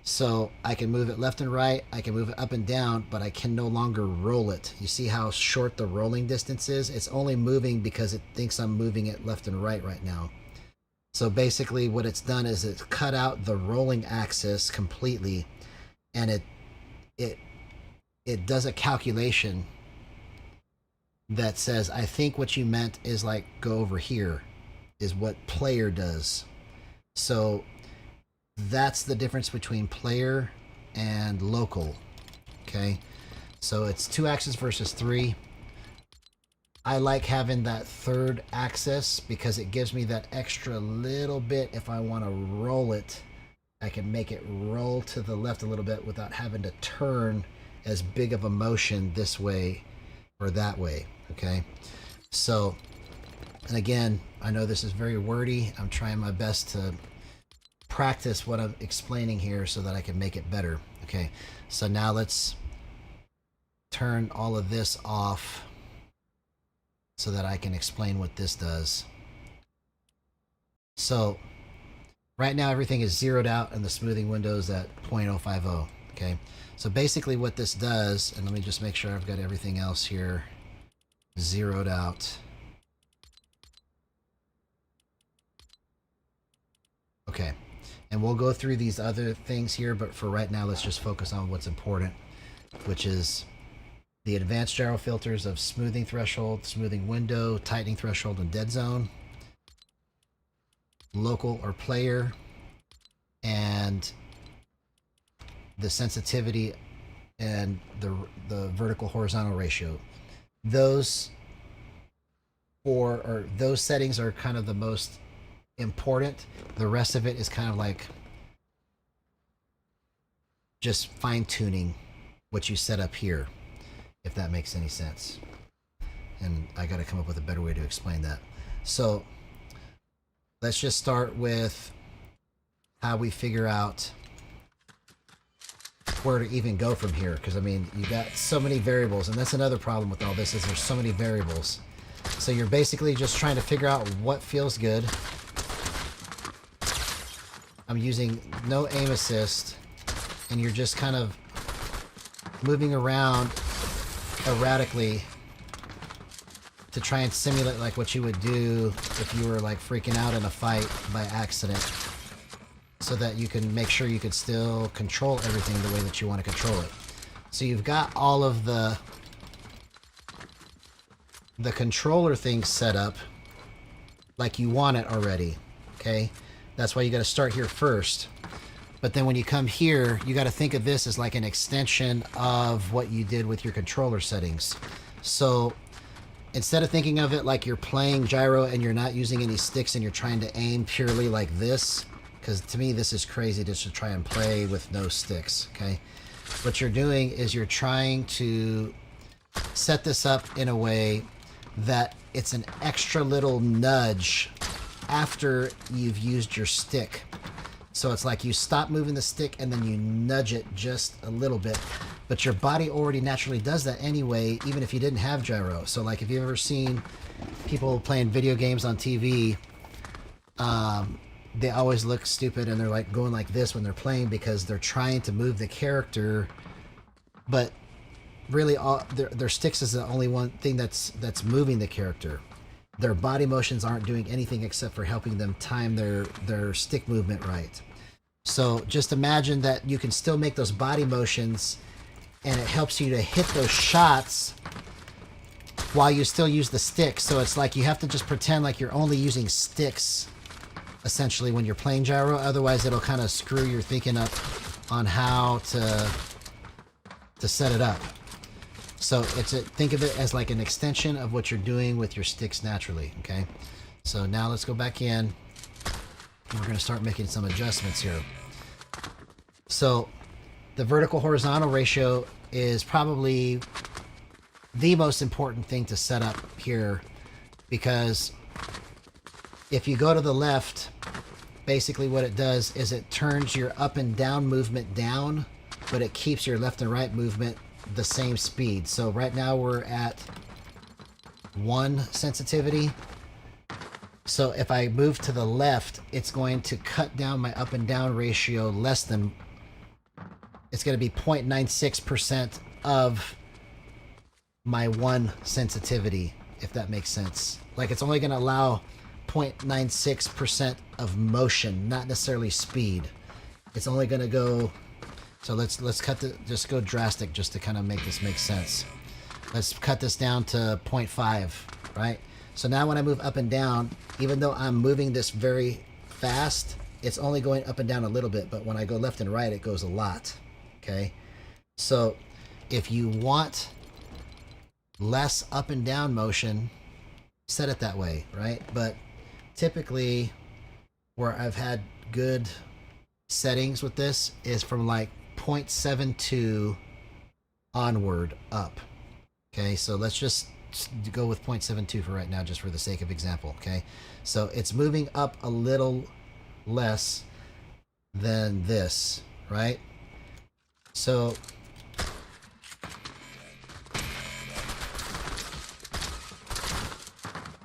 so I can move it left and right, I can move it up and down, but I can no longer roll it. You see how short the rolling distance is? It's only moving because it thinks I'm moving it left and right now. So basically what it's done is it's cut out the rolling axis completely, and it it does a calculation that says, I think what you meant is like go over here, is what player does. So that's the difference between player and local. Okay, so it's 2 axis versus 3. I like having that third axis because it gives me that extra little bit. If I want to roll it, I can make it roll to the left a little bit without having to turn as big of a motion this way or that way. Okay, so, and again, I know this is very wordy. I'm trying my best to practice what I'm explaining here so that I can make it better. Okay, so now let's turn all of this off so that I can explain what this does. So right now everything is zeroed out and the smoothing window is at 0.050. Okay, so basically what this does, and let me just make sure I've got everything else here zeroed out. Okay, and we'll go through these other things here, but for right now let's just focus on what's important, which is the advanced gyro filters of smoothing threshold, smoothing window, tightening threshold, and dead zone, local or player, and the sensitivity and the vertical horizontal ratio. Those those settings are kind of the most important. The rest of it is kind of like just fine tuning what you set up here, if that makes any sense. And I got to come up with a better way to explain that. So let's just start with how we figure out where to even go from here, because I mean, you got so many variables, and that's another problem with all this, is there's so many variables. So you're basically just trying to figure out what feels good. I'm using no aim assist, and you're just kind of moving around erratically to try and simulate like what you would do if you were like freaking out in a fight by accident, so that you can make sure you could still control everything the way that you want to control it. So you've got all of the controller things set up like you want it already. Okay, that's why you got to start here first. But then when you come here, you got to think of this as like an extension of what you did with your controller settings. So instead of thinking of it like you're playing gyro and you're not using any sticks and you're trying to aim purely like this, because to me this is crazy just to try and play with no sticks. Okay, what you're doing is you're trying to set this up in a way that it's an extra little nudge after you've used your stick. So it's like you stop moving the stick and then you nudge it just a little bit, but your body already naturally does that anyway, even if you didn't have gyro. So like if you've ever seen people playing video games on TV, they always look stupid and they're like going like this when they're playing because they're trying to move the character, but really all their sticks is the only one thing that's moving the character. Their body motions aren't doing anything except for helping them time their stick movement right. So just imagine that you can still make those body motions and it helps you to hit those shots while you still use the stick. So it's like you have to just pretend like you're only using sticks essentially when you're playing gyro. Otherwise it'll kind of screw your thinking up on how to set it up. So think of it as like an extension of what you're doing with your sticks naturally. Okay, so now let's go back in. We're going to start making some adjustments here. So the vertical horizontal ratio is probably the most important thing to set up here, because if you go to the left, basically what it does is it turns your up and down movement down, but it keeps your left and right movement the same speed. So right now we're at 1 sensitivity. So if I move to the left, it's going to cut down my up and down ratio less than, it's going to be 0.96% of my 1 sensitivity, if that makes sense. Like it's only going to allow 0.96% of motion, not necessarily speed. It's only going to go. So let's cut the, just go drastic just to kind of make this make sense. Let's cut this down to 0.5, right? So now when I move up and down, even though I'm moving this very fast, it's only going up and down a little bit, but when I go left and right, it goes a lot, okay? So if you want less up and down motion, set it that way, right? But typically where I've had good settings with this is from like 0.72 onward up. Okay, so let's just go with 0.72 for right now, just for the sake of example. Okay, so it's moving up a little less than this, right? So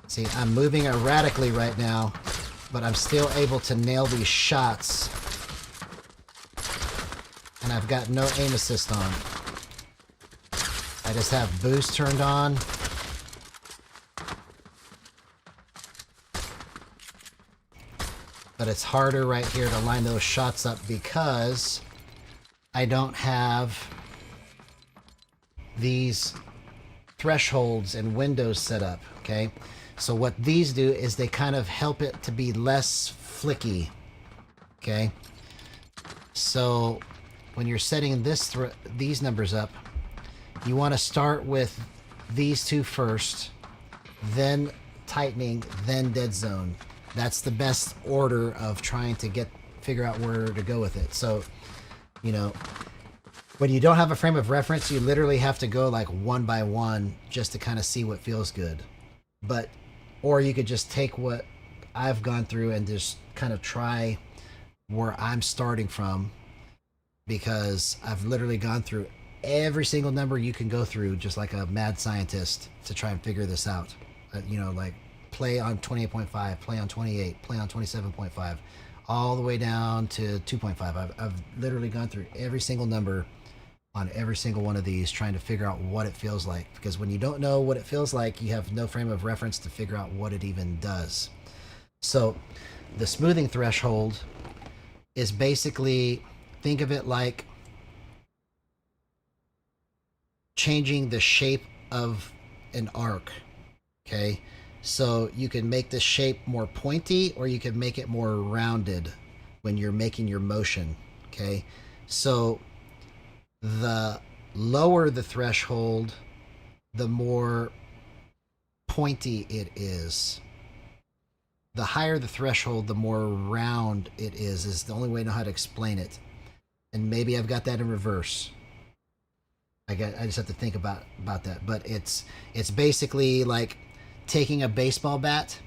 see, I'm moving erratically right now, but I'm still able to nail these shots. And I've got no aim assist on. I just have boost turned on. But it's harder right here to line those shots up because I don't have these thresholds and windows set up, okay? So what these do is they kind of help it to be less flicky, okay? So when you're setting these numbers up, you want to start with these two first, then tightening, then dead zone. That's the best order of trying to figure out where to go with it. So, you know, when you don't have a frame of reference, you literally have to go like one by one just to kind of see what feels good. But, or you could just take what I've gone through and just kind of try where I'm starting from, because I've literally gone through every single number you can go through just like a mad scientist to try and figure this out. You know, like play on 28.5, play on 28, play on 27.5, all the way down to 2.5. I've literally gone through every single number on every single one of these trying to figure out what it feels like, because when you don't know what it feels like, you have no frame of reference to figure out what it even does. So the smoothing threshold is basically, think of it like changing the shape of an arc, okay? So you can make the shape more pointy or you can make it more rounded when you're making your motion, okay? So the lower the threshold, the more pointy it is. The higher the threshold, the more round it is the only way I know how to explain it. And maybe I've got that in reverse. I just have to think about that. But it's basically like taking a baseball bat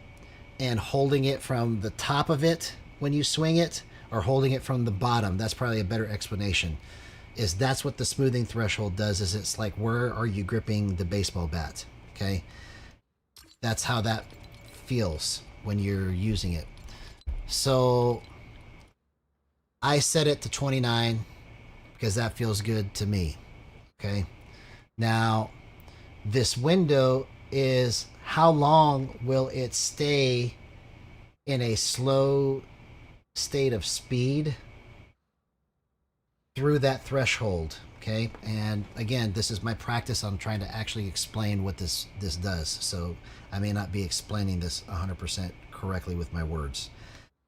and holding it from the top of it when you swing it, or holding it from the bottom. That's probably a better explanation. That's what the smoothing threshold does, is it's like, where are you gripping the baseball bat? Okay? That's how that feels when you're using it. So I set it to 29 because that feels good to me. Okay. Now, this window is how long will it stay in a slow state of speed through that threshold. Okay. And again, this is my practice on trying to actually explain what this does. So I may not be explaining this 100% correctly with my words.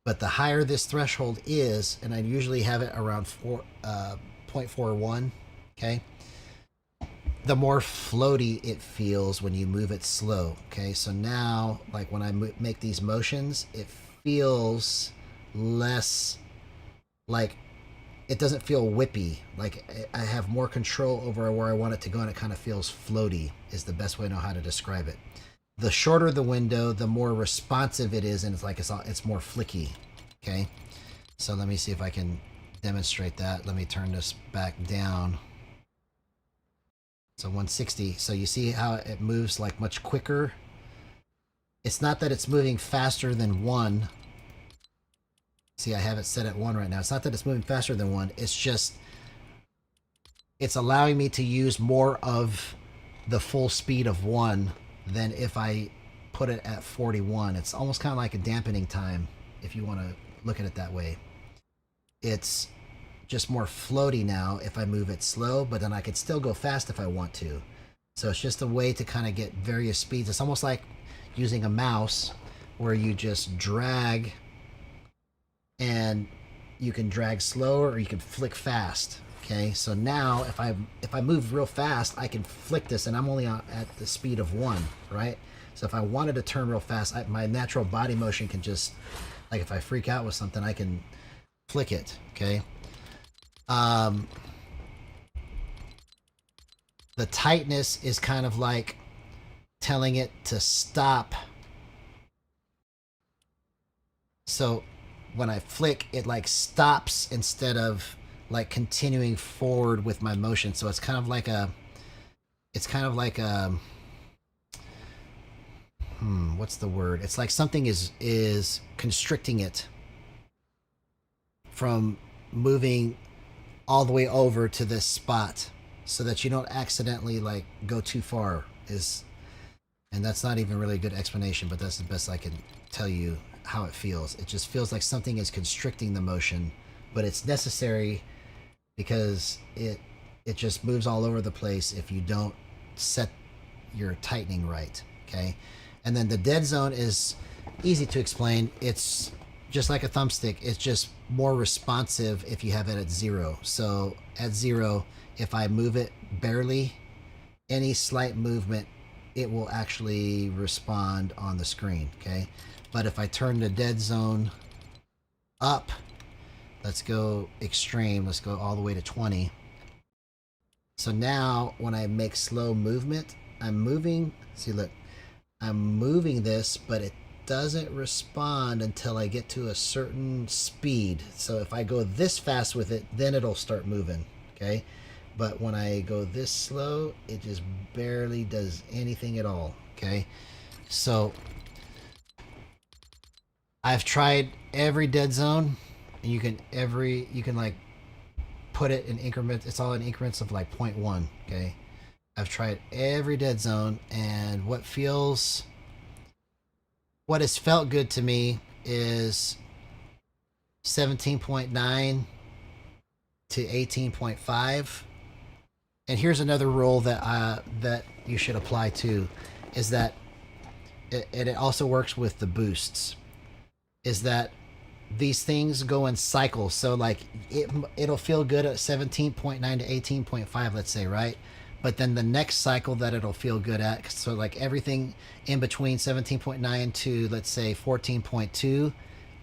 But the higher this threshold is, and I usually have it around 0.41, okay, the more floaty it feels when you move it slow, okay? So now, like when I make these motions, it feels less like, it doesn't feel whippy. Like I have more control over where I want it to go, and it kind of feels floaty is the best way to know how to describe it. The shorter the window, the more responsive it is, and it's like it's more flicky, okay? So let me see if I can demonstrate that. Let me turn this back down. So 160. So you see how it moves like much quicker? It's not that it's moving faster than 1. See, I have it set at 1 right now. It's not that it's moving faster than 1. It's just, it's allowing me to use more of the full speed of 1 than if I put it at 41. It's almost kind of like a dampening time if you want to look at it that way. It's just more floaty now if I move it slow, but then I could still go fast if I want to. So it's just a way to kind of get various speeds. It's almost like using a mouse where you just drag, and you can drag slower or you can flick fast. Okay, so now if I move real fast, I can flick this, and I'm only at the speed of 1, right? So if I wanted to turn real fast, my natural body motion can just, like if I freak out with something, I can flick it. Okay. The tightness is kind of like telling it to stop. So when I flick, it like stops instead of like continuing forward with my motion. So it's kind of like a what's the word? It's like something is constricting it from moving all the way over to this spot, so that you don't accidentally like go too far. And that's not even really a good explanation, but that's the best I can tell you how it feels. It just feels like something is constricting the motion, but it's necessary because it just moves all over the place if you don't set your tightening right. Okay. And then the dead zone is easy to explain. It's just like a thumbstick. It's just more responsive if you have it at 0. So at 0, if I move it barely, any slight movement, it will actually respond on the screen. Okay. But if I turn the dead zone up, let's go extreme. Let's go all the way to 20. So now when I make slow movement, I'm moving. See, look, I'm moving this, but it doesn't respond until I get to a certain speed. So if I go this fast with it, then it'll start moving. Okay. But when I go this slow, it just barely does anything at all. Okay. So I've tried every dead zone, and you can like put it in increments. It's all in increments of like 0.1. Okay. I've tried every dead zone, and what has felt good to me is 17.9 to 18.5. And here's another rule that you should apply to, is that it also works with the boosts, is that these things go in cycles. So like it'll feel good at 17.9 to 18.5, let's say, right? But then the next cycle that it'll feel good at, so like everything in between 17.9 to, let's say, 14.2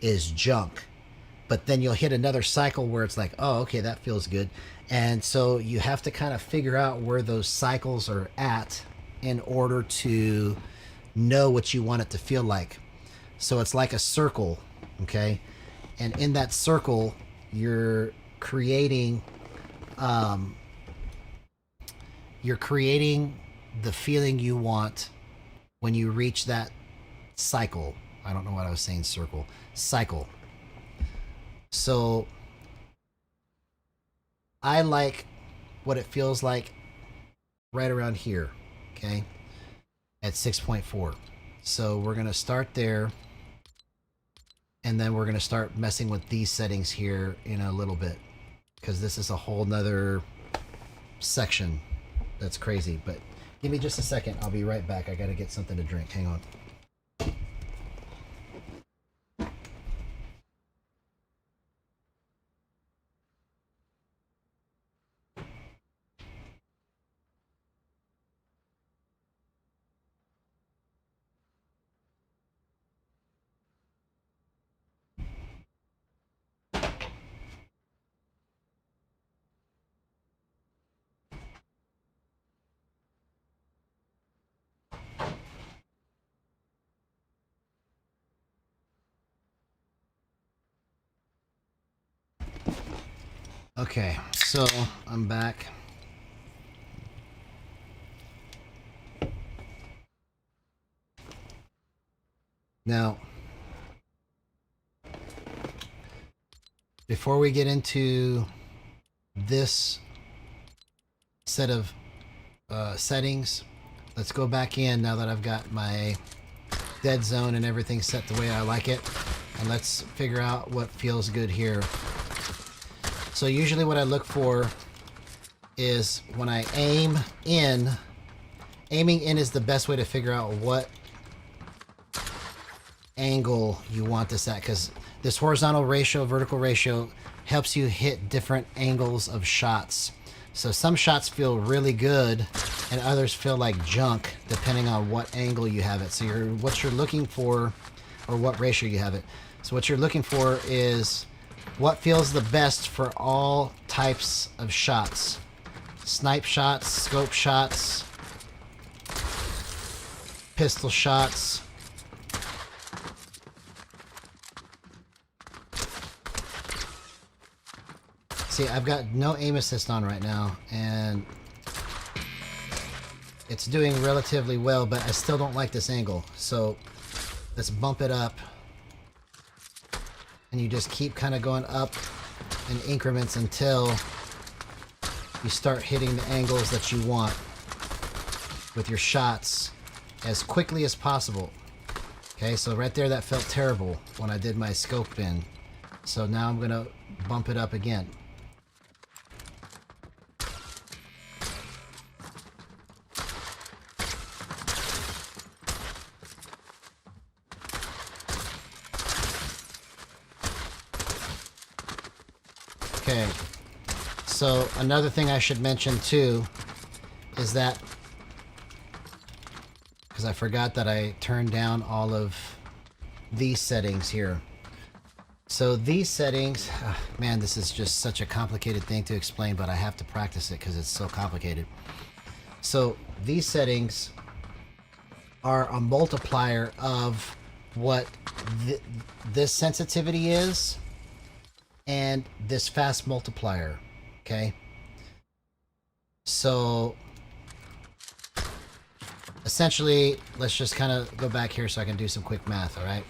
is junk. But then you'll hit another cycle where it's like, oh, okay, that feels good. And so you have to kind of figure out where those cycles are at in order to know what you want it to feel like. So it's like a circle, okay? And in that circle, you're creating the feeling you want when you reach that cycle. I don't know what I was saying, cycle. So I like what it feels like right around here, okay, at 6.4. So we're going to start there, and then we're going to start messing with these settings here in a little bit, because this is a whole nother section that's crazy. But give me just a second. I'll be right back. I got to get something to drink. Hang on. Okay, so I'm back. Now, before we get into this set of settings, let's go back in now that I've got my dead zone and everything set the way I like it. And let's figure out what feels good here. So usually what I look for is when I aim in, aiming in is the best way to figure out what angle you want this at, because this horizontal ratio, vertical ratio helps you hit different angles of shots. So some shots feel really good and others feel like junk depending on what angle you have it. So what you're looking for, or what ratio you have it. So what you're looking for is what feels the best for all types of shots. Snipe shots, scope shots, pistol shots. See, I've got no aim assist on right now, and it's doing relatively well, but I still don't like this angle. So let's bump it up. And you just keep kind of going up in increments until you start hitting the angles that you want with your shots as quickly as possible. Okay, so right there that felt terrible when I did my scope in. So now I'm going to bump it up again. Okay, so another thing I should mention too is that, because I forgot that I turned down all of these settings here. So these settings, man, this is just such a complicated thing to explain, but I have to practice it because it's so complicated. So these settings are a multiplier of what this sensitivity is and this fast multiplier, okay? So essentially, let's just kind of go back here so I can do some quick math, all right?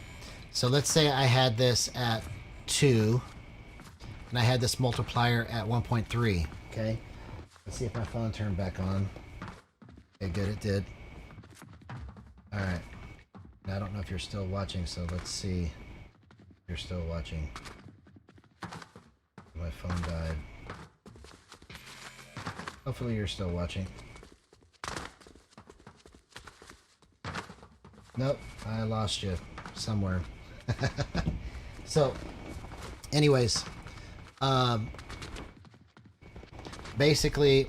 So let's say I had this at 2, and I had this multiplier at 1.3, okay? Let's see if my phone turned back on. Okay, good, it did. All right. Now, I don't know if you're still watching, so let's see if you're still watching. My phone died. Hopefully you're still watching. Nope, I lost you somewhere. So, anyways, basically,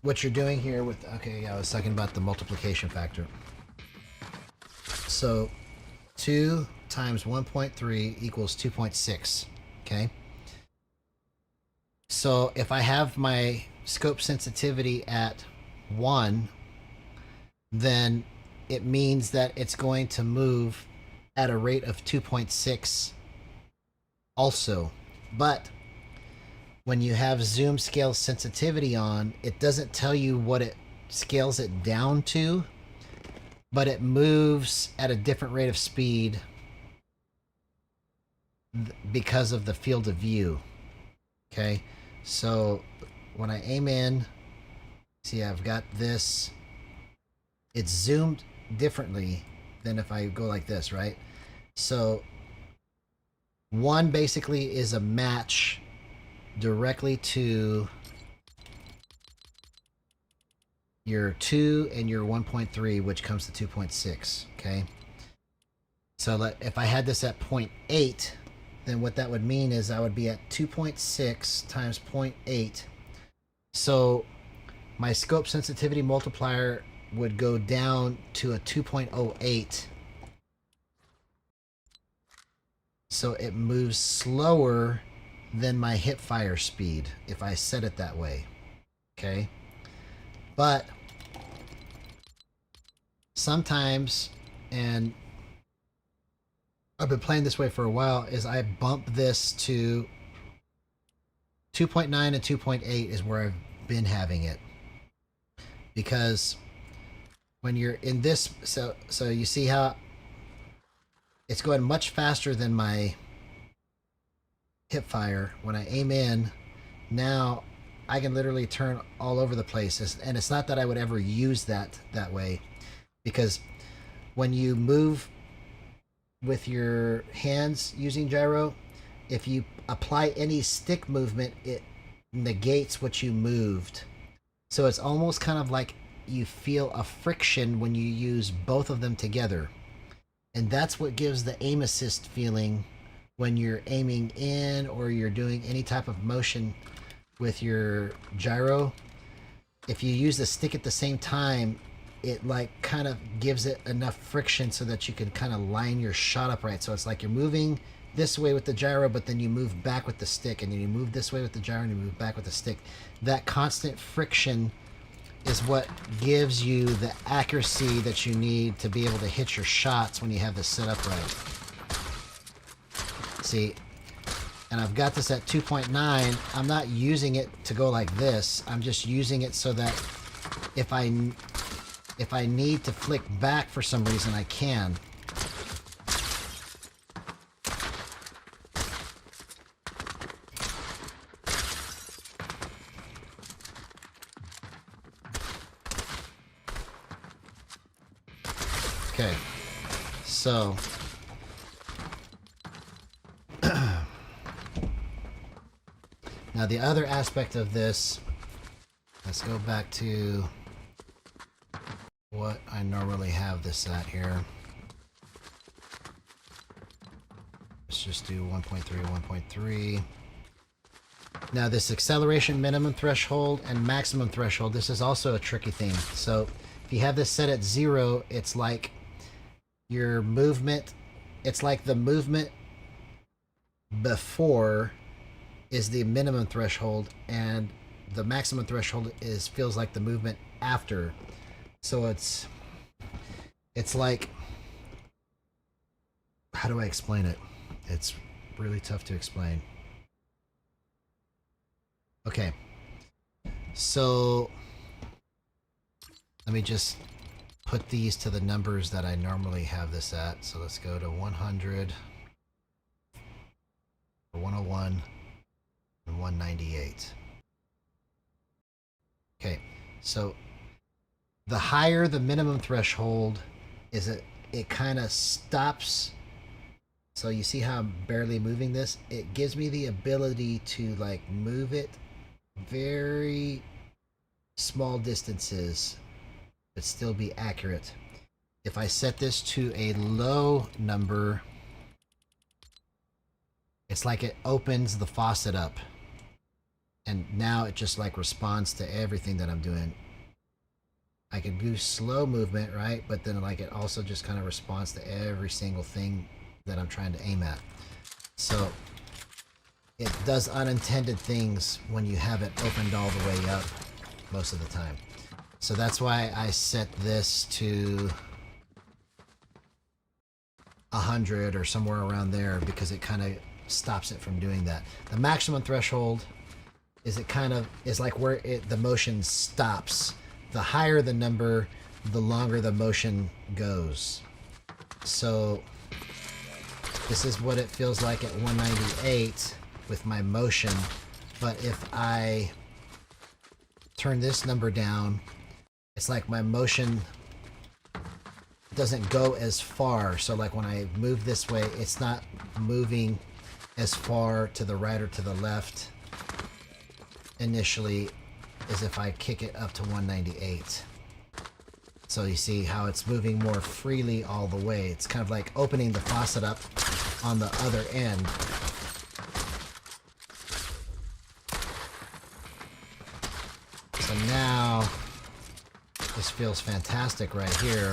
what you're doing here with, okay, yeah, I was talking about the multiplication factor. So 2 times 1.3 equals 2.6, okay? So if I have my scope sensitivity at 1, then it means that it's going to move at a rate of 2.6 also. But when you have zoom scale sensitivity on, it doesn't tell you what it scales it down to, but it moves at a different rate of speed because of the field of view. Okay, so when I aim in, see, I've got this, it's zoomed differently than if I go like this, right? So 1 basically is a match directly to your 2 and your 1.3, which comes to 2.6, okay? So if I had this at 0.8, then what that would mean is I would be at 2.6 times 0.8. So my scope sensitivity multiplier would go down to a 2.08. So it moves slower than my hip fire speed if I set it that way, okay? But sometimes, and I've been playing this way for a while, is I bump this to 2.9 and 2.8 is where I've been having it, because when you're in this, so you see how it's going much faster than my hip fire. When I aim in, now I can literally turn all over the place. And it's not that I would ever use that way, because when you move with your hands using gyro, if you apply any stick movement, it negates what you moved. So it's almost kind of like you feel a friction when you use both of them together. And that's what gives the aim assist feeling when you're aiming in or you're doing any type of motion with your gyro. If you use the stick at the same time, it like kind of gives it enough friction so that you can kind of line your shot up right. So it's like you're moving this way with the gyro, but then you move back with the stick, and then you move this way with the gyro and you move back with the stick. That constant friction is what gives you the accuracy that you need to be able to hit your shots when you have this set up right. See, and I've got this at 2.9. I'm not using it to go like this. I'm just using it so that if I need to flick back for some reason, I can. Okay, so now the other aspect of this, let's go back to what I normally have this at here. Let's just do 1.3, 1.3. Now this acceleration minimum threshold and maximum threshold, this is also a tricky thing. So if you have this set at 0, it's like your movement, it's like the movement before is the minimum threshold, and the maximum threshold feels like the movement after. So it's like, how do I explain it? It's really tough to explain. Okay, so let me just put these to the numbers that I normally have this at. So let's go to 100, or 101, and 198. Okay, so the higher the minimum threshold is, it kind of stops. So you see how I'm barely moving this? It gives me the ability to like move it very small distances but still be accurate. If I set this to a low number, it's like it opens the faucet up, and now it just like responds to everything that I'm doing. I can do slow movement, right? But then like it also just kind of responds to every single thing that I'm trying to aim at. So it does unintended things when you have it opened all the way up most of the time. So that's why I set this to 100 or somewhere around there, because it kind of stops it from doing that. The maximum threshold is like where the motion stops. The higher the number, the longer the motion goes. So this is what it feels like at 198 with my motion. But if I turn this number down, it's like my motion doesn't go as far. So like when I move this way, it's not moving as far to the right or to the left initially as if I kick it up to 198. So you see how it's moving more freely all the way. It's kind of like opening the faucet up on the other end. So now this feels fantastic right here.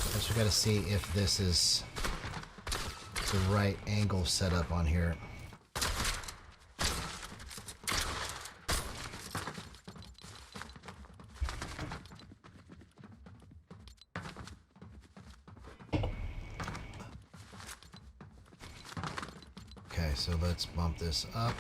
First we got to see if this is the right angle set up on here. Okay, so let's bump this up.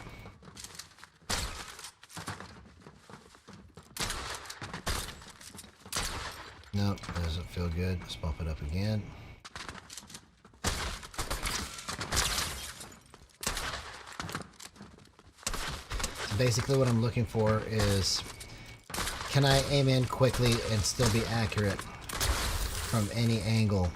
Nope, doesn't feel good. Let's bump it up again. So basically what I'm looking for is, can I aim in quickly and still be accurate from any angle?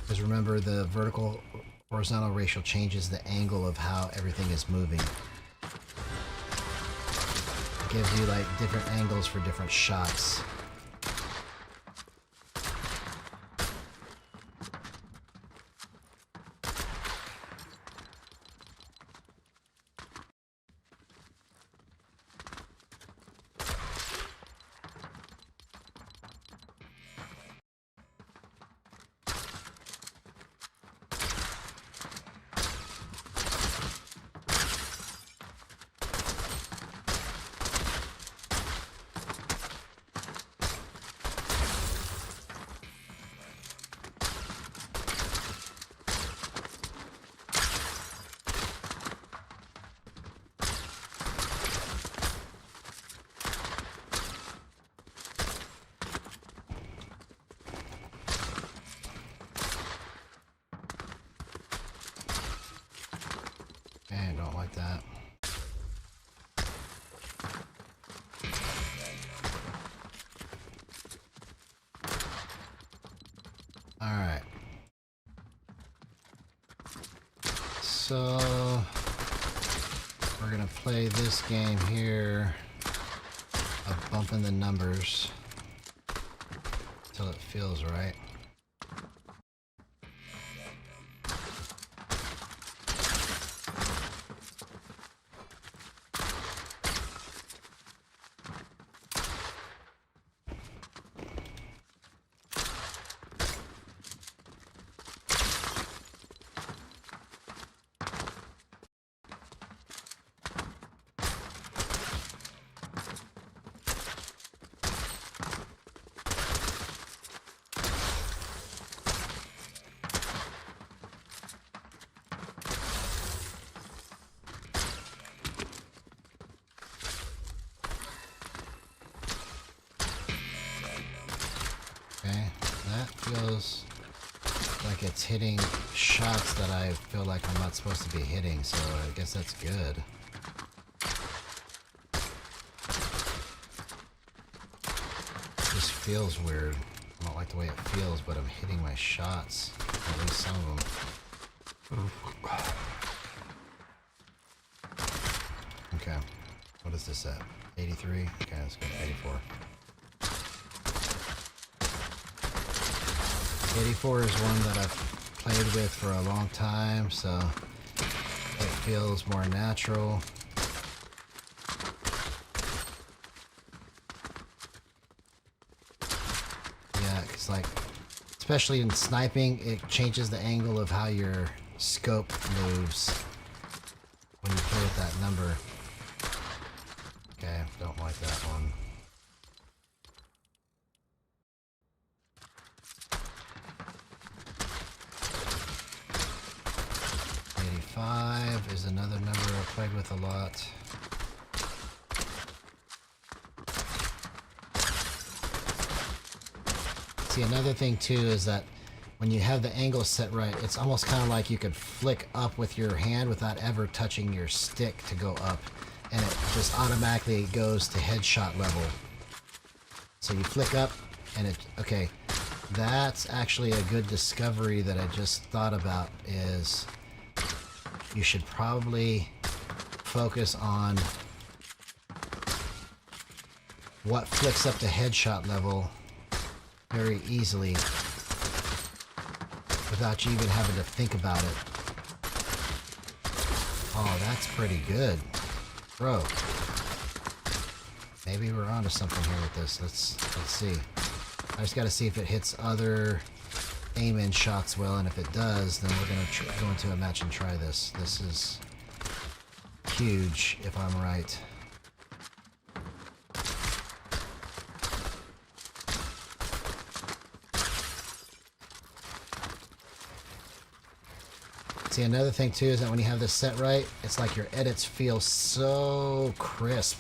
Because remember, the vertical horizontal ratio changes the angle of how everything is moving. It gives you like different angles for different shots. I don't like that. Alright. So we're gonna play this game here of bumping the numbers until it feels right. Okay, that feels like it's hitting shots that I feel like I'm not supposed to be hitting, so I guess that's good. It just feels weird. I don't like the way it feels, but I'm hitting my shots. At least some of them. Okay, what is this at? 83? Okay, let's go to 84. 84 is one that I've played with for a long time, so it feels more natural. Yeah, it's like, especially in sniping, it changes the angle of how your scope moves when you play with that number. Okay, don't like that one. Is another number I've played with a lot. See, another thing too is that when you have the angle set right, it's almost kind of like you could flick up with your hand without ever touching your stick to go up, and it just automatically goes to headshot level. So you flick up and it, okay, that's actually a good discovery that I just thought about, is you should probably focus on what flicks up to headshot level very easily without you even having to think about it. Oh, that's pretty good. Bro. Maybe we're onto something here with this. Let's see. I just gotta see if it hits other aim-in shots well, and if it does, then we're gonna go into a match and try this. This is huge, if I'm right. See, another thing too is that when you have this set right, it's like your edits feel so crisp.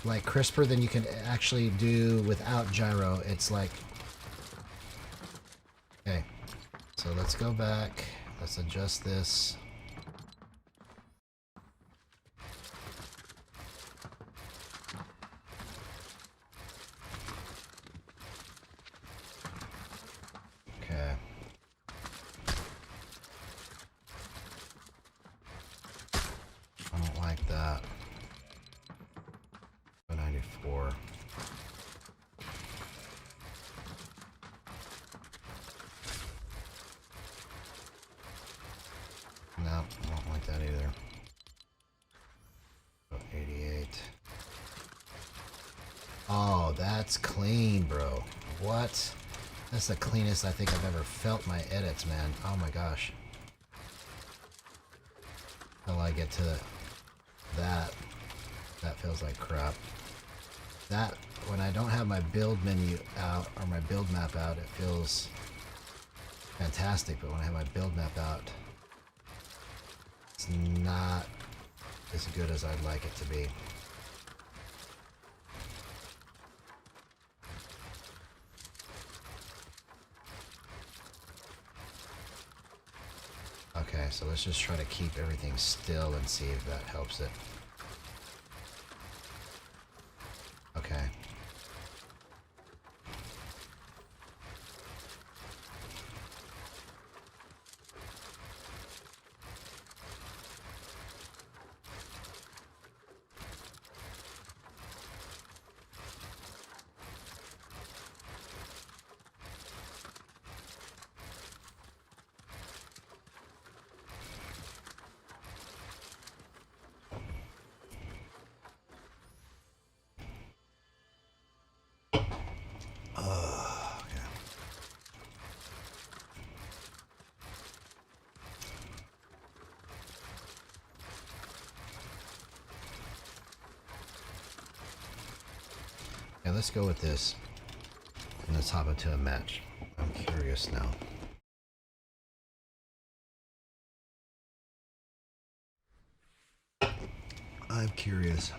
like crisper than you can actually do without gyro. It's like, okay, so let's go back. Let's adjust this. Okay. I don't like that. 94. No, I don't like that either. 88. Oh, that's clean, bro. What? That's the cleanest I think I've ever felt my edits, man. Oh my gosh. Until I get to that, that feels like crap. That, when I don't have my build menu out, or my build map out, it feels fantastic, but when I have my build map out, it's not as good as I'd like it to be. Okay, so let's just try to keep everything still and see if that helps it. Okay. Yeah, let's go with this. And let's hop into a match. I'm curious now. I'm curious.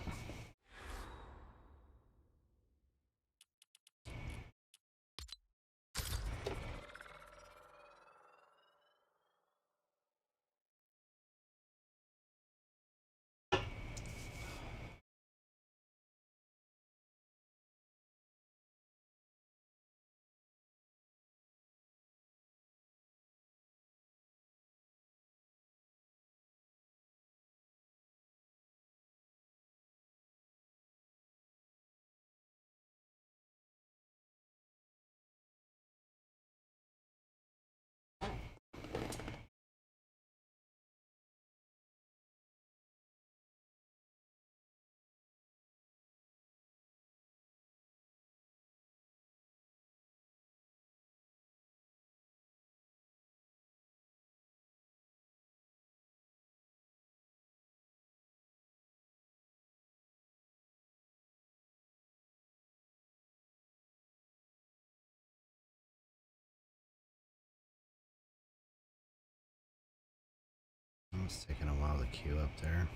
It's taking a while to queue up there.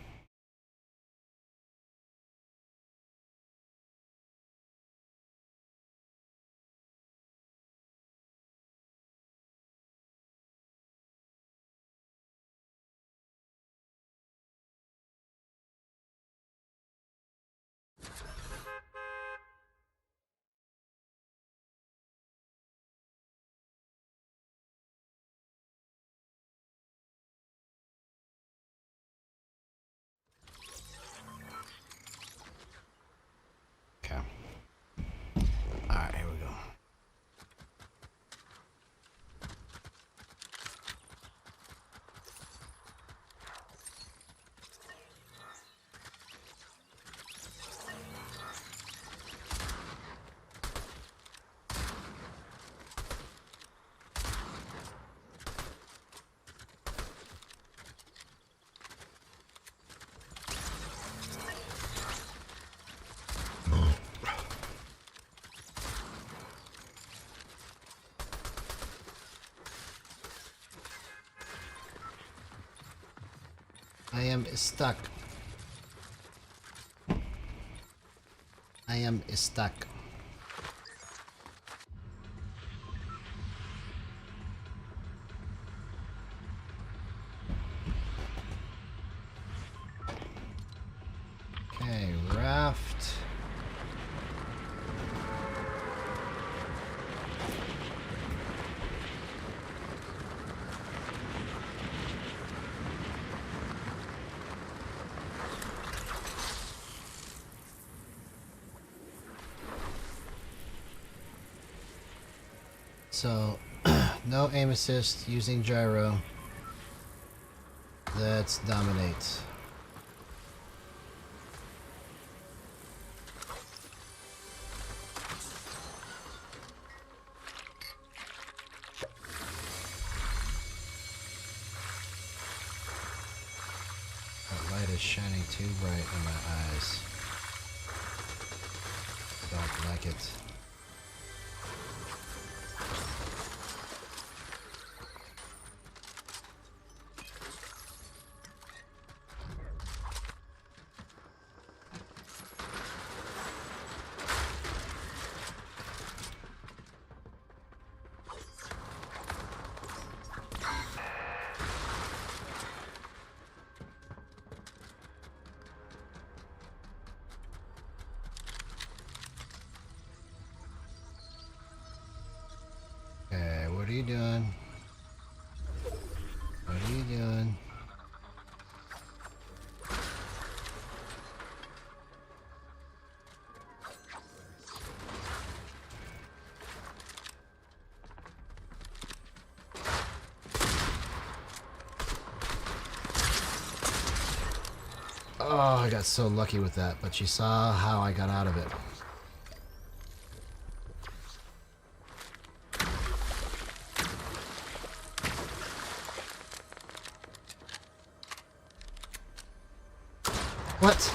Okay. Alright, here we go. I am stuck. am stuck. Okay, raft. So, no aim assist using gyro. Let's dominate. That light is shining too bright in my eyes. Don't like it. Okay, what are you doing? What are you doing? Oh, I got so lucky with that, but you saw how I got out of it. What?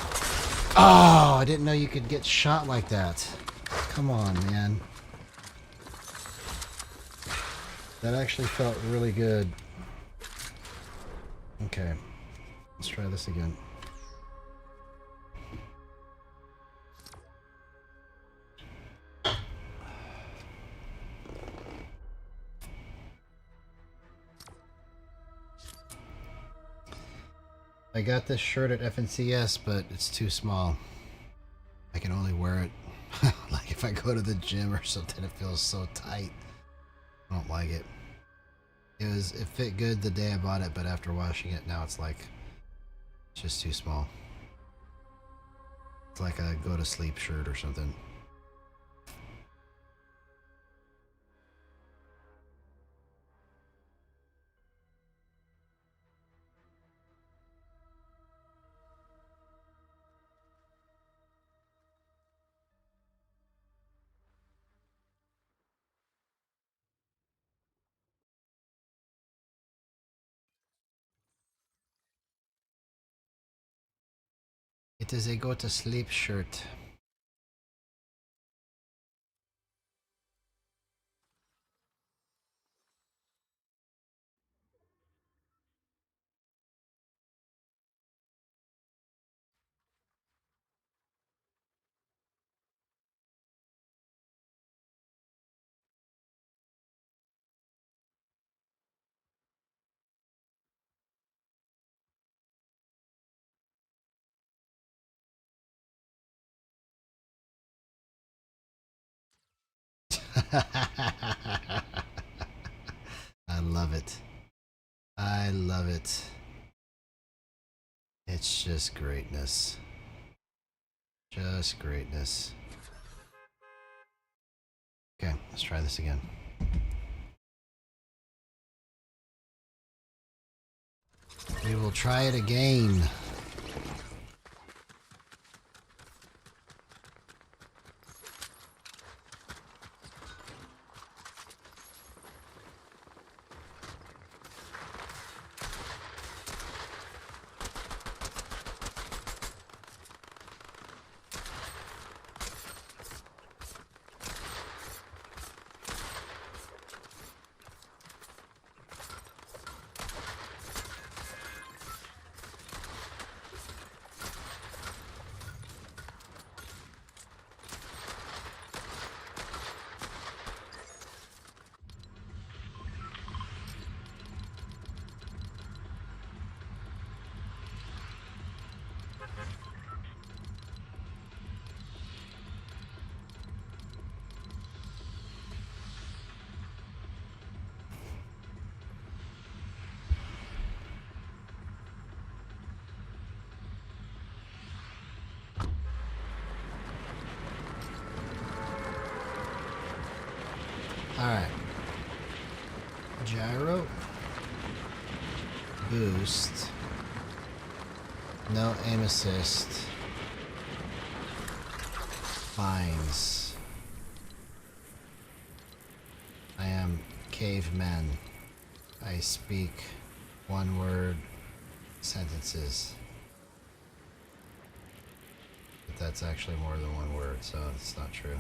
Oh, I didn't know you could get shot like that. Come on, man. That actually felt really good. Okay, let's try this again. I got this shirt at FNCS, but it's too small. I can only wear it like if I go to the gym or something. It feels so tight. I don't like it. It fit good the day I bought it, but after washing it, now it's like it's just too small. It's like a go to sleep shirt or something. It is a go to sleep shirt. I love it. I love it. It's just greatness. Just greatness. Okay, let's try this again. We will try it again. Alright. Gyro. Boost. No aim assist. Mines. I am caveman. I speak one word sentences. But that's actually more than one word, so it's not true.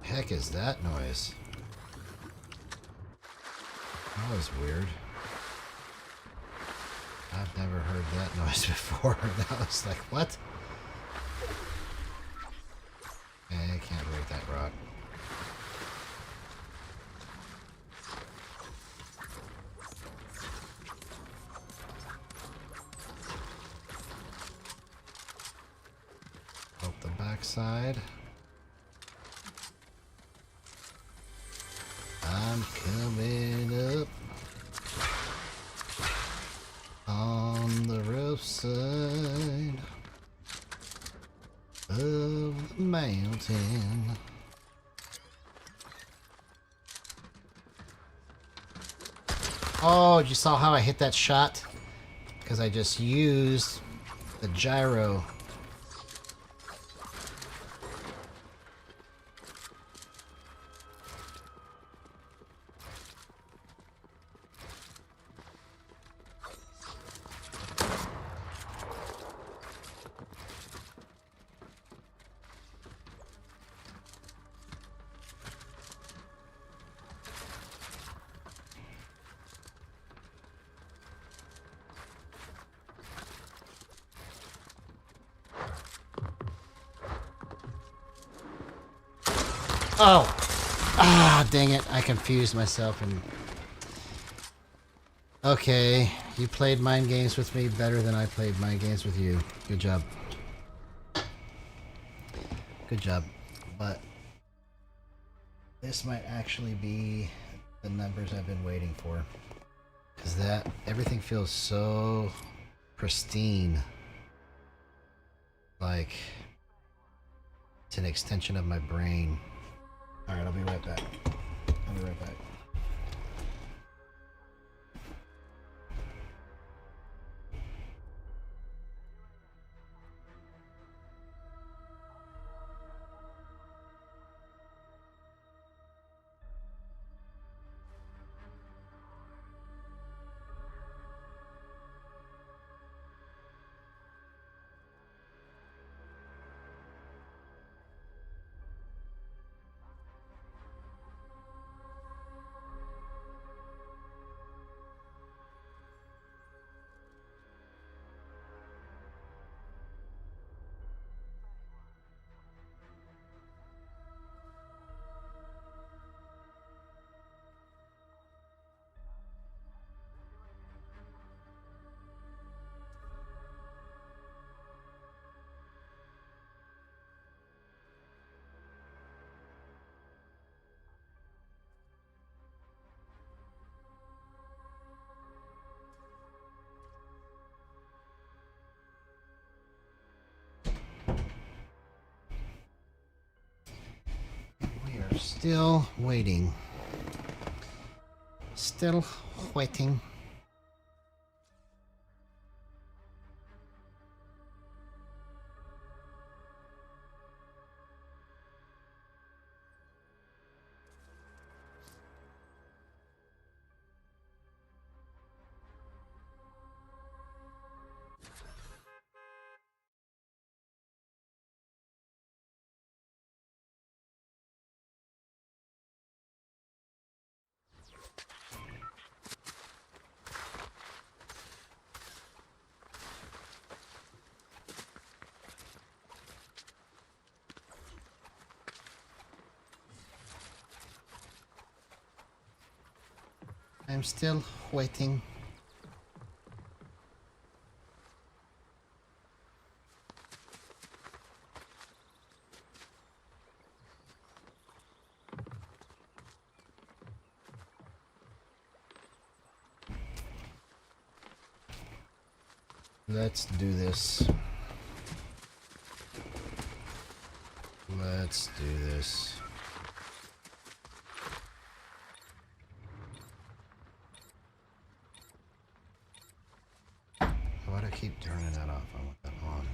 Heck is that noise? That was weird. I've never heard that noise before. That was like, what? I can't break that rock. Up the backside. I'm coming up on the rough side of the mountain. Oh, you saw how I hit that shot? Because I just used the gyro. Oh! Ah, dang it. I confused myself and... Okay, you played mind games with me better than I played mind games with you. Good job. Good job. But... this might actually be the numbers I've been waiting for. Because that... everything feels so... pristine. Like... it's an extension of my brain. Alright, I'll be right back. I'll be right back. Still waiting. Still waiting. I'm still waiting. Let's do this. Let's do this. Why do I keep turning that off? I want that on.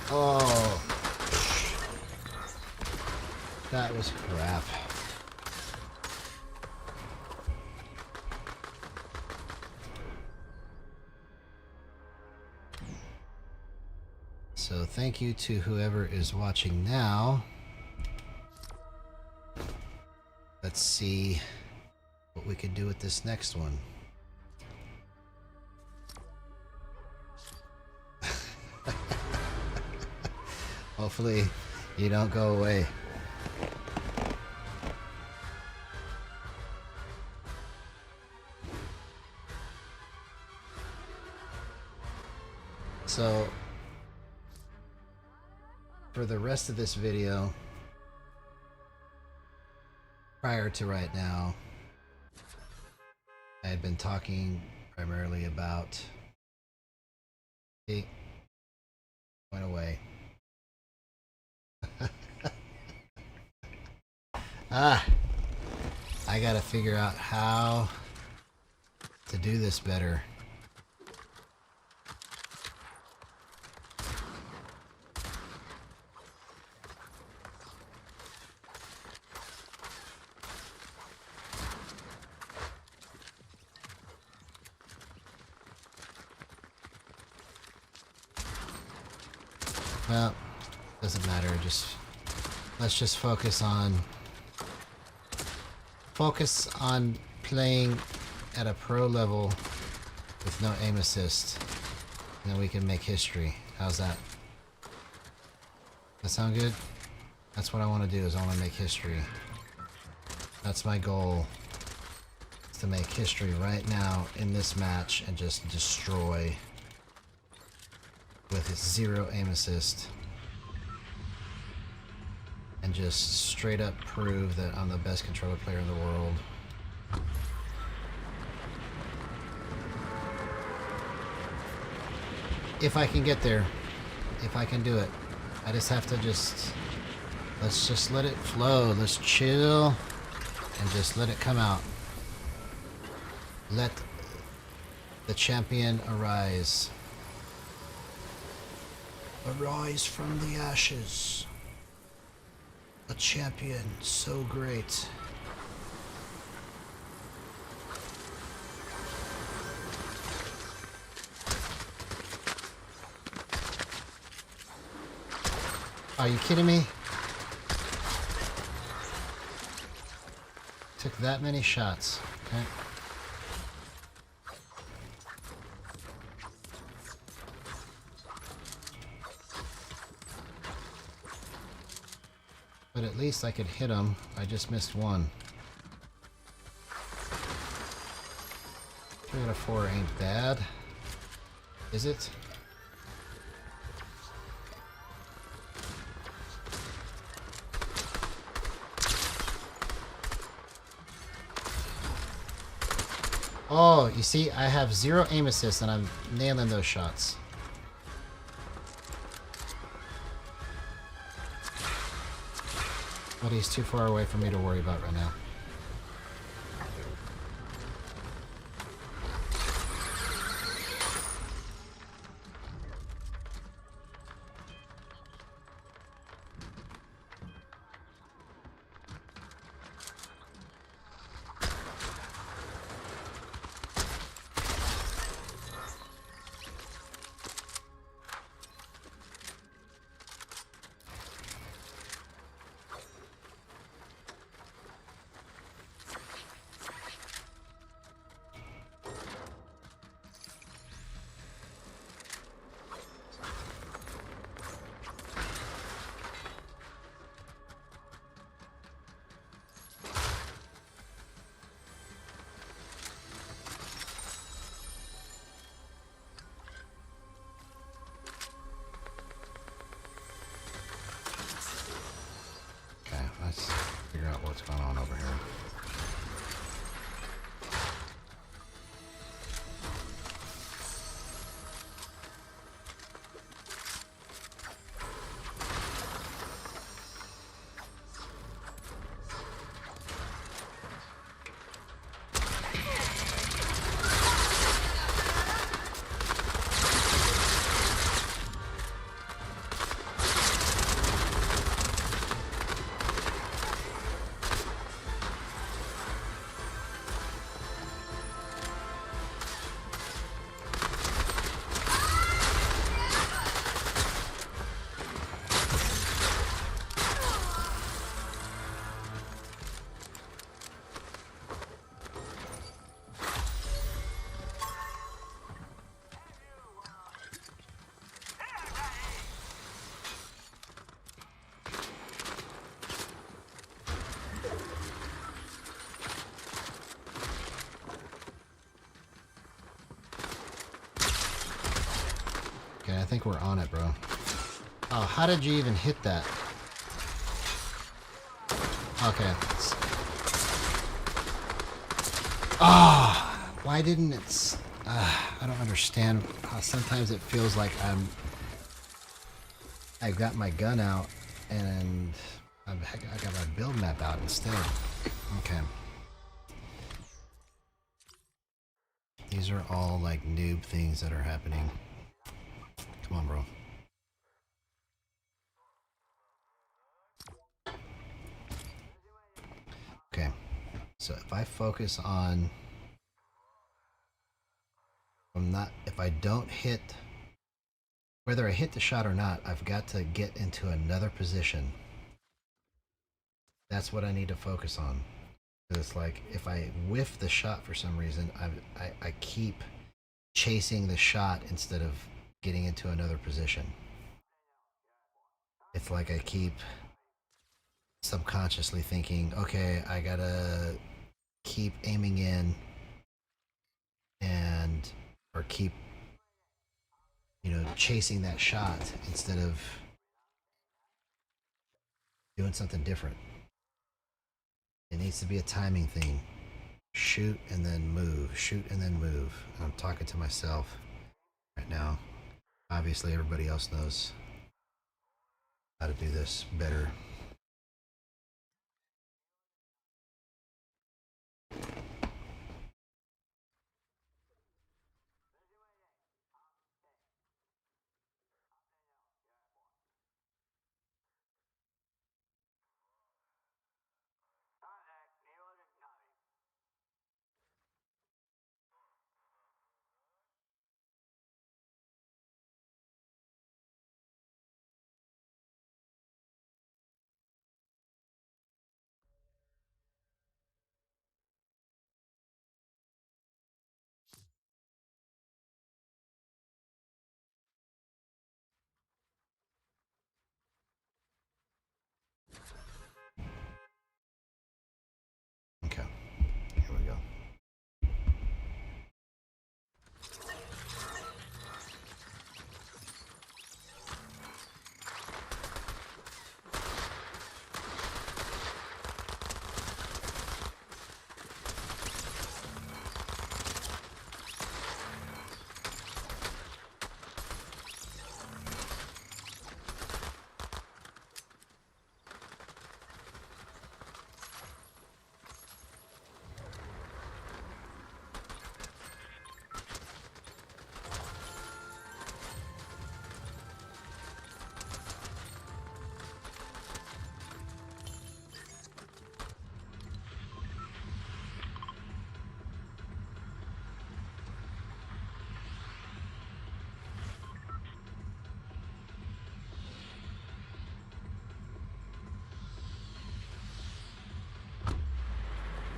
Oh, that was crap. So thank you to whoever is watching now. Let's see what we can do with this next one. Hopefully you don't go away. So for the rest of this video, prior to right now, I had been talking primarily about went away. I gotta figure out how to do this better. Well, doesn't matter. Let's just focus on playing at a pro level with no aim assist, and then we can make history. How's that? That sound good? That's what I want to do. Is I want to make history. That's my goal. Is to make history right now in this match and just destroy with zero aim assist. And just straight up prove that I'm the best controller player in the world. If I can get there. If I can do it. I just have to let's just let it flow. Let's chill and just let it come out. Let the champion arise. Arise from the ashes. A champion so great. Are you kidding me? Took that many shots. Okay. But at least I could hit him. I just missed one. 3 out of 4 ain't bad. Is it? Oh, you see, I have 0 aim assist and I'm nailing those shots. But he's too far away for me to worry about right now. think we're on it, bro. Oh, how did you even hit that? Okay. Ah, oh, why didn't it? I don't understand how sometimes it feels like I've got my gun out and I got my build map out instead. Okay. These are all like noob things that are happening. Come on, bro. Okay. So if I focus on, if I don't hit, whether I hit the shot or not, I've got to get into another position. That's what I need to focus on. It's like if I whiff the shot for some reason, I keep chasing the shot instead of getting into another position. It's like I keep subconsciously thinking, okay, I gotta keep aiming in and or keep, you know, chasing that shot instead of doing something different. It needs to be a timing thing. Shoot and then move. Shoot and then move. I'm talking to myself right now. Obviously, everybody else knows how to do this better. Okay, here we go.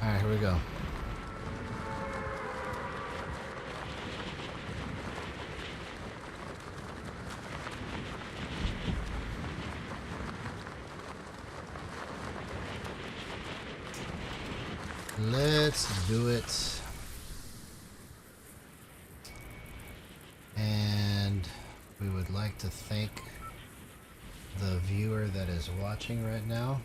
All right, here we go. Let's do it. And we would like to thank the viewer that is watching right now.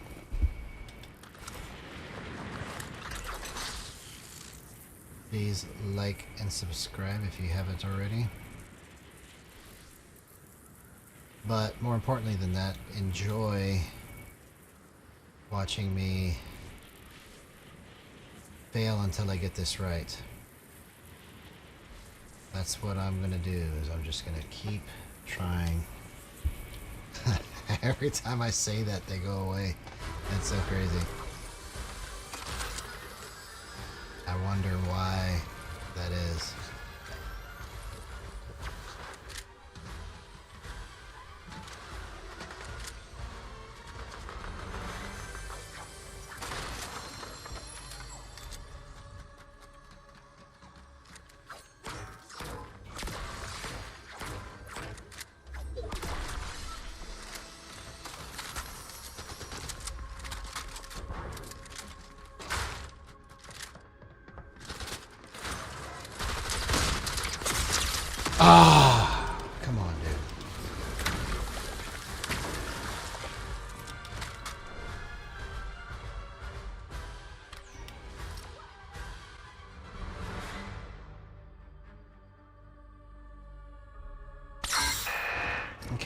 Please like and subscribe if you haven't already. But more importantly than that, enjoy watching me fail until I get this right. That's what I'm gonna do, is I'm just gonna keep trying. Every time I say that, they go away. That's so crazy. I wonder why that is.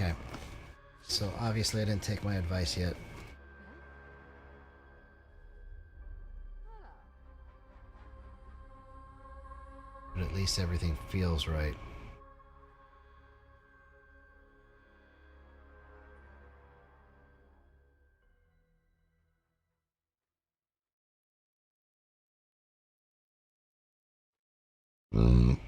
Okay. So obviously I didn't take my advice yet. But at least everything feels right. Mm.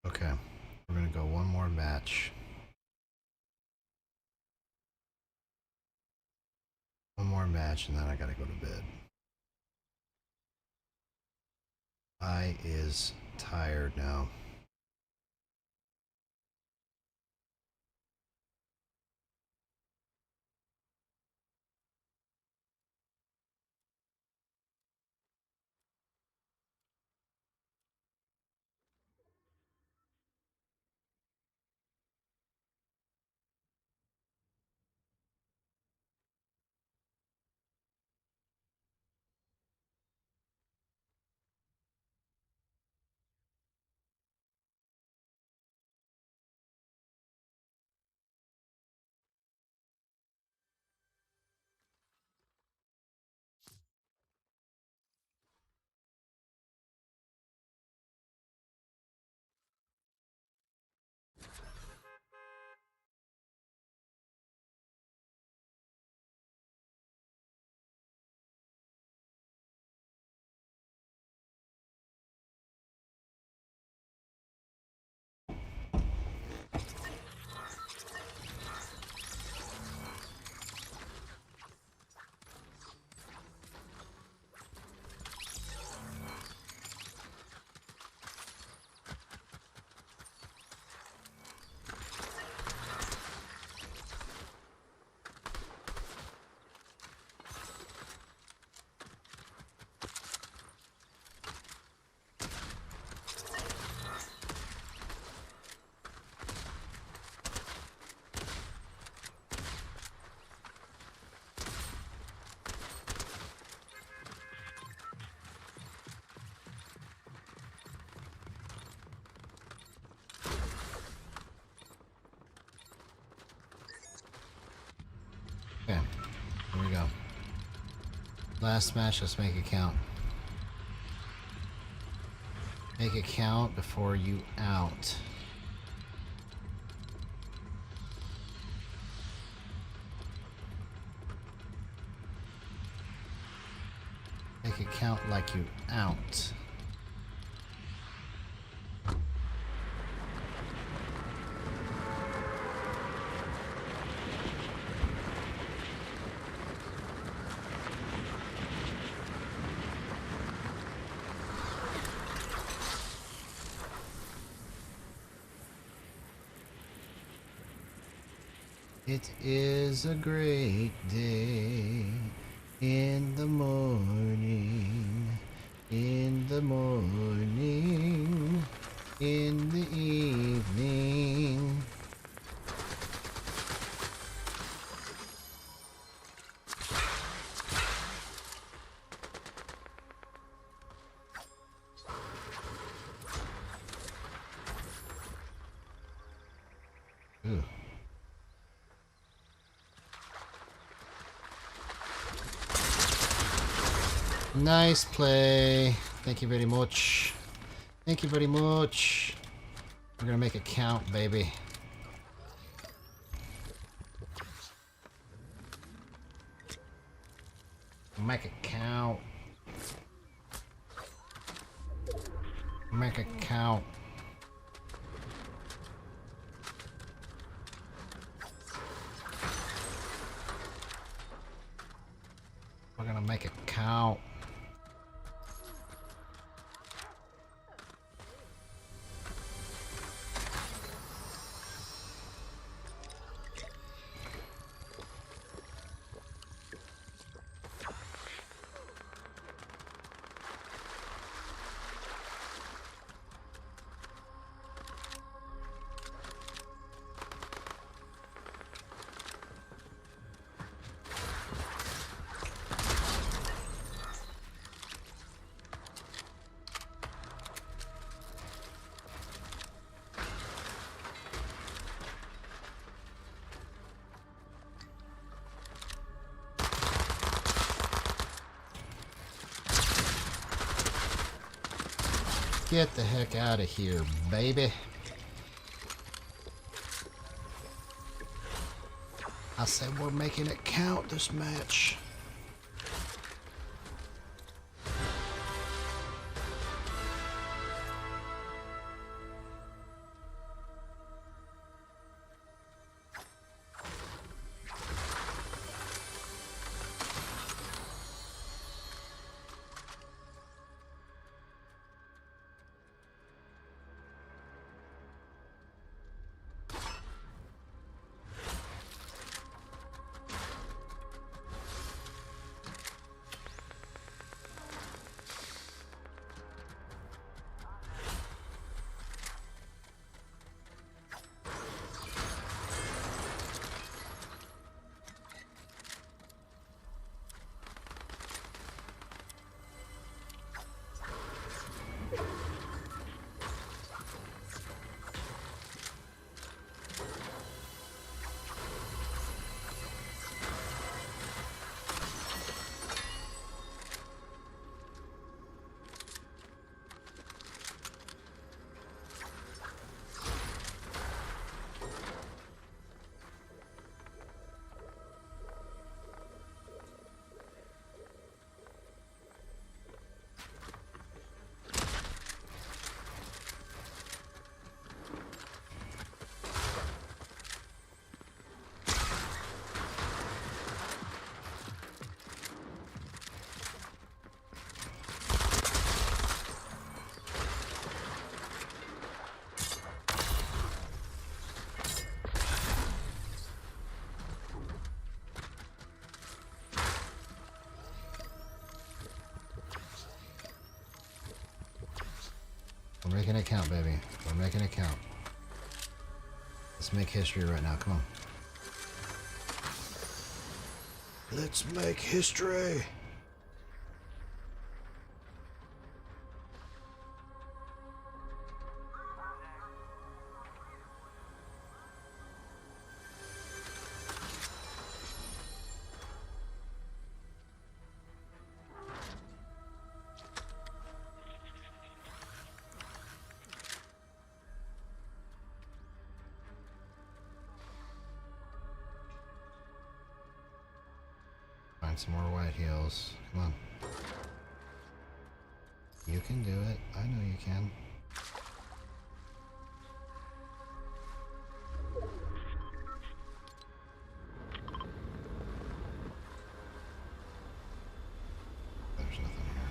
Okay. We're gonna go one more match. One more match and then I gotta go to bed. I is tired now. Okay. Here we go. Last match, let's make it count. Make it count before you out. Make it count like you out. It is a great day in the morning, in the morning, in the evening. Ooh. Nice play. Thank you very much. Thank you very much. We're gonna make it count, baby. Make it count. Make it count. We're gonna make it count. Get the heck out of here, baby. I said we're making it count, this match. We're making it count, baby. We're making it count. Let's make history right now. Come on. Let's make history. Find some more white heels. Come on. You can do it. I know you can. There's nothing here.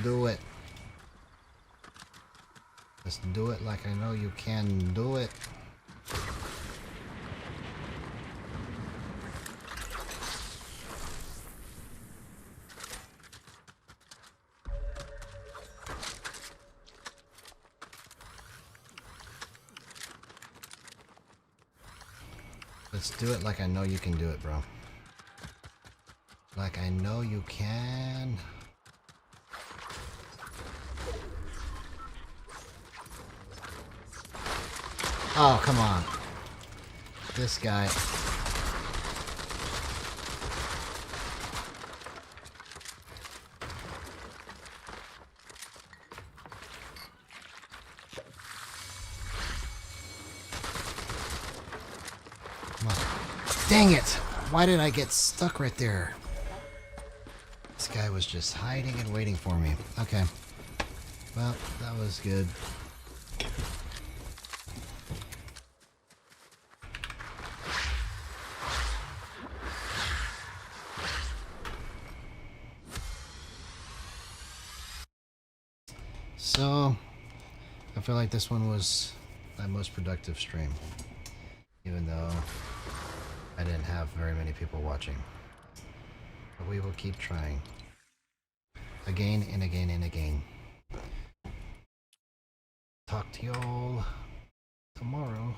do it. Let's do it like I know you can do it. Let's do it like I know you can do it, bro. Like I know you can. Oh, come on. This guy. Come on. Dang it! Why did I get stuck right there? This guy was just hiding and waiting for me. Okay. Well, that was good. So, I feel like this one was my most productive stream. Even though I didn't have very many people watching. But we will keep trying. Again and again and again. Talk to y'all tomorrow.